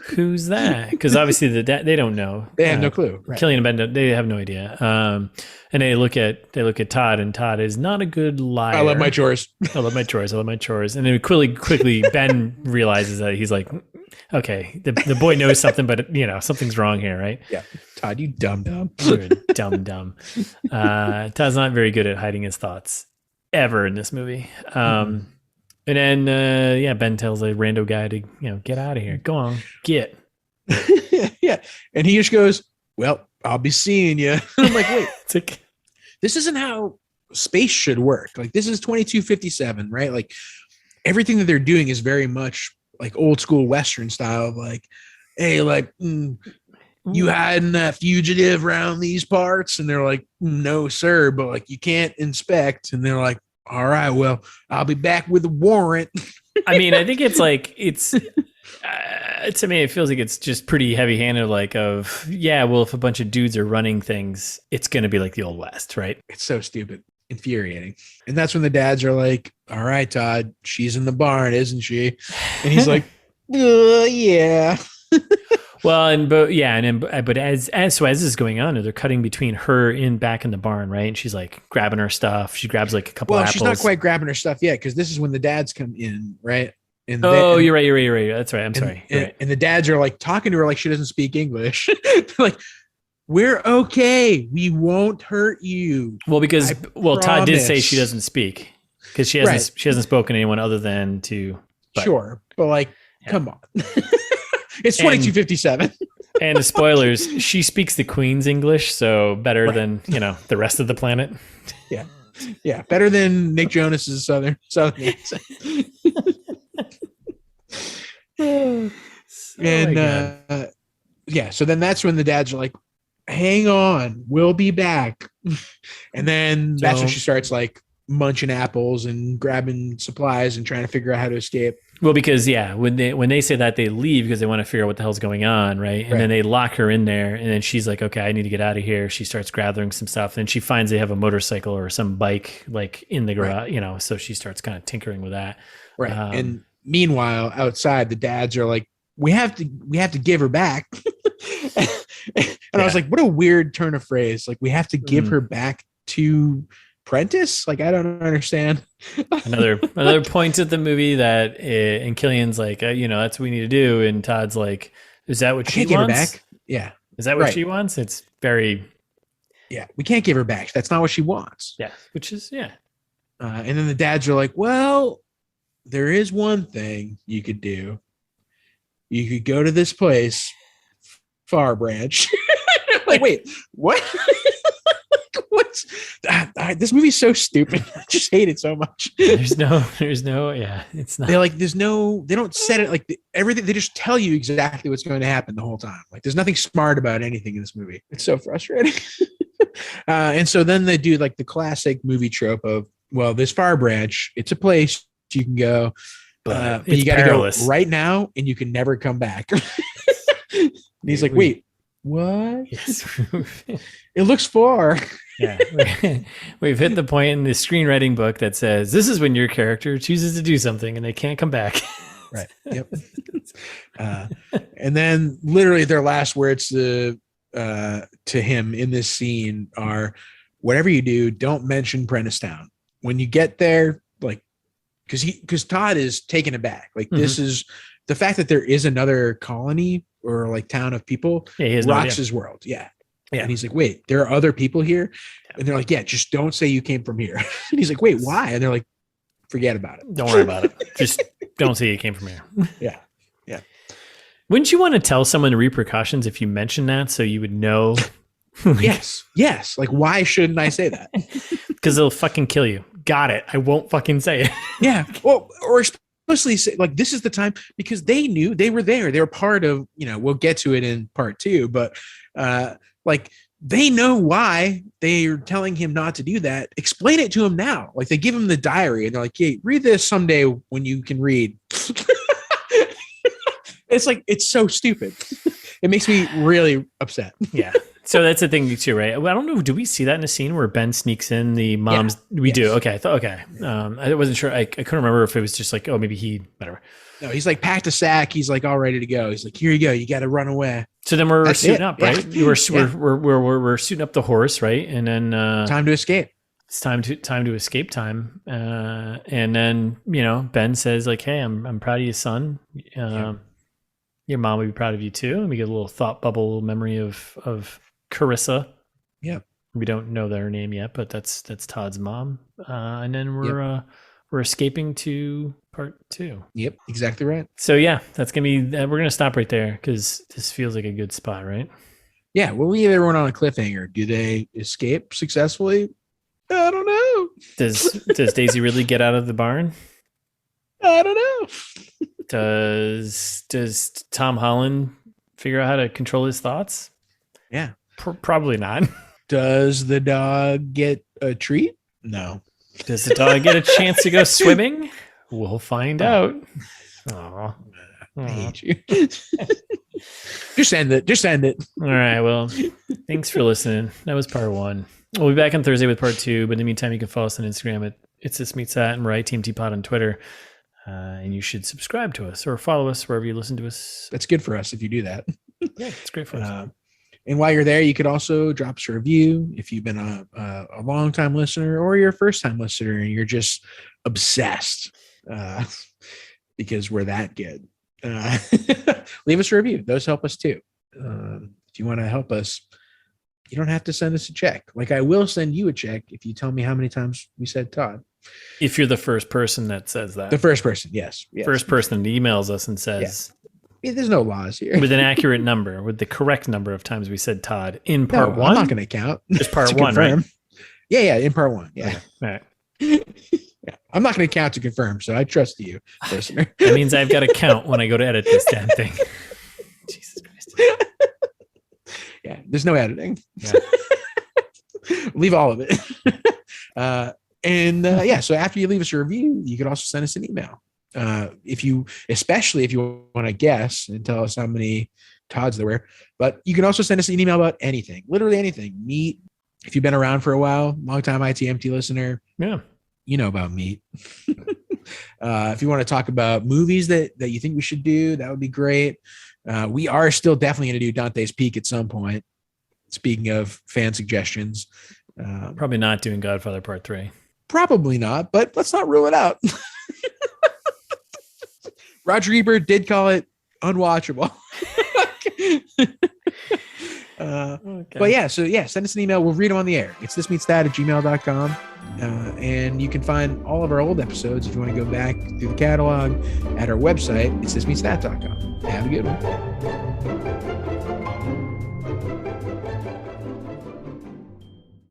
Who's that? Because obviously they don't know. They have no clue. Right. Killian and Ben, they have no idea. And they look at Todd, and Todd is not a good liar. I love my chores. I love my chores. And then quickly Ben realizes that he's like, okay, the boy knows something, but something's wrong here, right? Yeah. Todd, you dumb. You're dumb. Todd's not very good at hiding his thoughts ever in this movie. And then, Ben tells a rando guy to, get out of here. Go on, get. Yeah. And he just goes, well, I'll be seeing you. I'm like, wait, this isn't how space should work. Like, this is 2257, right? Like, everything that they're doing is very much like old school Western style of like, hey, like, you hiding a fugitive around these parts? And they're like, no, sir, but like, you can't inspect. And they're like, all right, well, I'll be back with a warrant. I mean, I think it's like, to me, it feels like it's just pretty heavy handed, if a bunch of dudes are running things, it's going to be like the Old West, right? It's so stupid, infuriating. And that's when the dads are like, all right, Todd, she's in the barn, isn't she? And he's like, yeah. Well, but as this is going on, they're cutting between her back in the barn, right? And she's like grabbing her stuff. She grabs like a couple apples. She's not quite grabbing her stuff yet, because this is when the dads come in, right? And you're right. That's right. I'm sorry. And the dads are like talking to her like she doesn't speak English. Like, we're okay. We won't hurt you. Well, because Todd did say she doesn't speak, because she hasn't spoken to anyone other than to. Sure, but come on. It's 2257. And the spoilers, she speaks the Queen's English, so better than, the rest of the planet. Yeah. Yeah. Better than Nick Jonas's southern accent. So then that's when the dads are like, hang on, we'll be back. And then that's when she starts like munching apples and grabbing supplies and trying to figure out how to escape. Well, because when they say that, they leave because they want to figure out what the hell's going on, right? And then they lock her in there, and then she's like, okay, I need to get out of here. She starts gathering some stuff, and she finds they have a motorcycle or some bike like in the garage, so she starts kind of tinkering with that. Right. And meanwhile, outside, the dads are like, we have to give her back. And I was like, what a weird turn of phrase. Like, we have to give her back to Prentice? Like, I don't understand. another point of the movie that and Killian's like, that's what we need to do. And Todd's like, is that what she wants? Give her back? Yeah. Is that what she wants? It's very. Yeah. We can't give her back. That's not what she wants. Yeah. Which is, yeah. And then the dads are like, well, there is one thing you could do. You could go to this place, Far Branch. Like, wait, what? This movie's so stupid. I just hate it so much. There's no, it's not. They're like, they don't set it like everything. They just tell you exactly what's going to happen the whole time. Like, there's nothing smart about anything in this movie. It's so frustrating. And so then they do like the classic movie trope of, well, this Far Branch, it's a place you can go, but you got to go right now and you can never come back. And he's like, wait, what? Yes. It looks far. Yeah. We've hit the point in the screenwriting book that says this is when your character chooses to do something and they can't come back. Right. Yep. And then literally their last words to him in this scene are, whatever you do, don't mention Prentice Town. When you get there, like, because Todd is taken aback. Like, this is the fact that there is another colony or like town of people rocks his world. Yeah. Yeah. And he's like, wait, there are other people here? And they're like, yeah, just don't say you came from here. And he's like, wait, why? And they're like, forget about it. Don't worry about it. Just don't say you came from here. Yeah. Yeah. Wouldn't you want to tell someone the repercussions if you mentioned that so you would know? Yes. Yes. Like, why shouldn't I say that? Because they'll fucking kill you. Got it. I won't fucking say it. Yeah. Well, or explicitly say, like, this is the time, because they knew they were there. They were part of, we'll get to it in part 2, but like, they know why they're telling him not to do that. Explain it to him now. Like, they give him the diary and they're like, hey, read this someday when you can read. It's like, it's so stupid. It makes me really upset. Yeah. So that's the thing too, right? I don't know. Do we see that in a scene where Ben sneaks in the mom's? Yeah. We do. Okay. I wasn't sure. I couldn't remember if it was just like, oh, maybe whatever. No, he's like packed a sack. He's like all ready to go. He's like, here you go. You got to run away. So then we're suiting up, right? Yeah. We're suiting up the horse, right? And then time to escape. It's time to escape time. And then Ben says like, hey, I'm proud of you, son. Your mom would be proud of you too. And we get a little thought bubble memory of Carissa. Yep. We don't know their name yet, but that's Todd's mom. And then we're escaping to part 2. Yep, exactly right. So yeah, that's gonna be. We're gonna stop right there because this feels like a good spot, right? Yeah. Well, we leave everyone on a cliffhanger. Do they escape successfully? I don't know. Does Daisy Ridley get out of the barn? I don't know. Does Tom Holland figure out how to control his thoughts? Yeah. Probably not. Does the dog get a treat? No. Does the dog get a chance to go swimming? We'll find out. Aww. I hate you. Just end it. All right. Well, thanks for listening. That was part 1. We'll be back on Thursday with part 2. But in the meantime, you can follow us on Instagram at It's This Meets That and right TMT on Twitter. And you should subscribe to us or follow us wherever you listen to us. That's good for us if you do that. Yeah, it's great for us. And while you're there, you could also drop us a review if you've been a long-time listener or you're a first-time listener and you're just obsessed because we're that good. Leave us a review. Those help us too. If you want to help us, you don't have to send us a check. Like I will send you a check if you tell me how many times we said Todd. If you're the first person that says that. The first person, yes. First person that emails us and says... Yeah, there's no laws here. With an accurate number, with the correct number of times we said Todd in part 1. I'm not going to count. Just part 1, right? Yeah, in part 1. Yeah. Okay. All right. Yeah. I'm not going to count to confirm, so I trust you, listener. That means I've got to count when I go to edit this damn thing. Jesus Christ. Yeah, there's no editing. Yeah. Leave all of it. So after you leave us a review, you can also send us an email. Especially if you want to guess and tell us how many Todds there were, but you can also send us an email about anything, literally anything. Meat. If you've been around for a while, long time ITMT listener, you know about meat. If you want to talk about movies that you think we should do, that would be great. We are still definitely going to do Dante's Peak at some point. Speaking of fan suggestions, probably not doing Godfather Part 3. Probably not, but let's not rule it out. Roger Ebert did call it unwatchable. Okay. But send us an email. We'll read them on the air. It's thismeetsthat@gmail.com. And you can find all of our old episodes if you want to go back through the catalog at our website. It's thismeetsthat.com. Have a good one.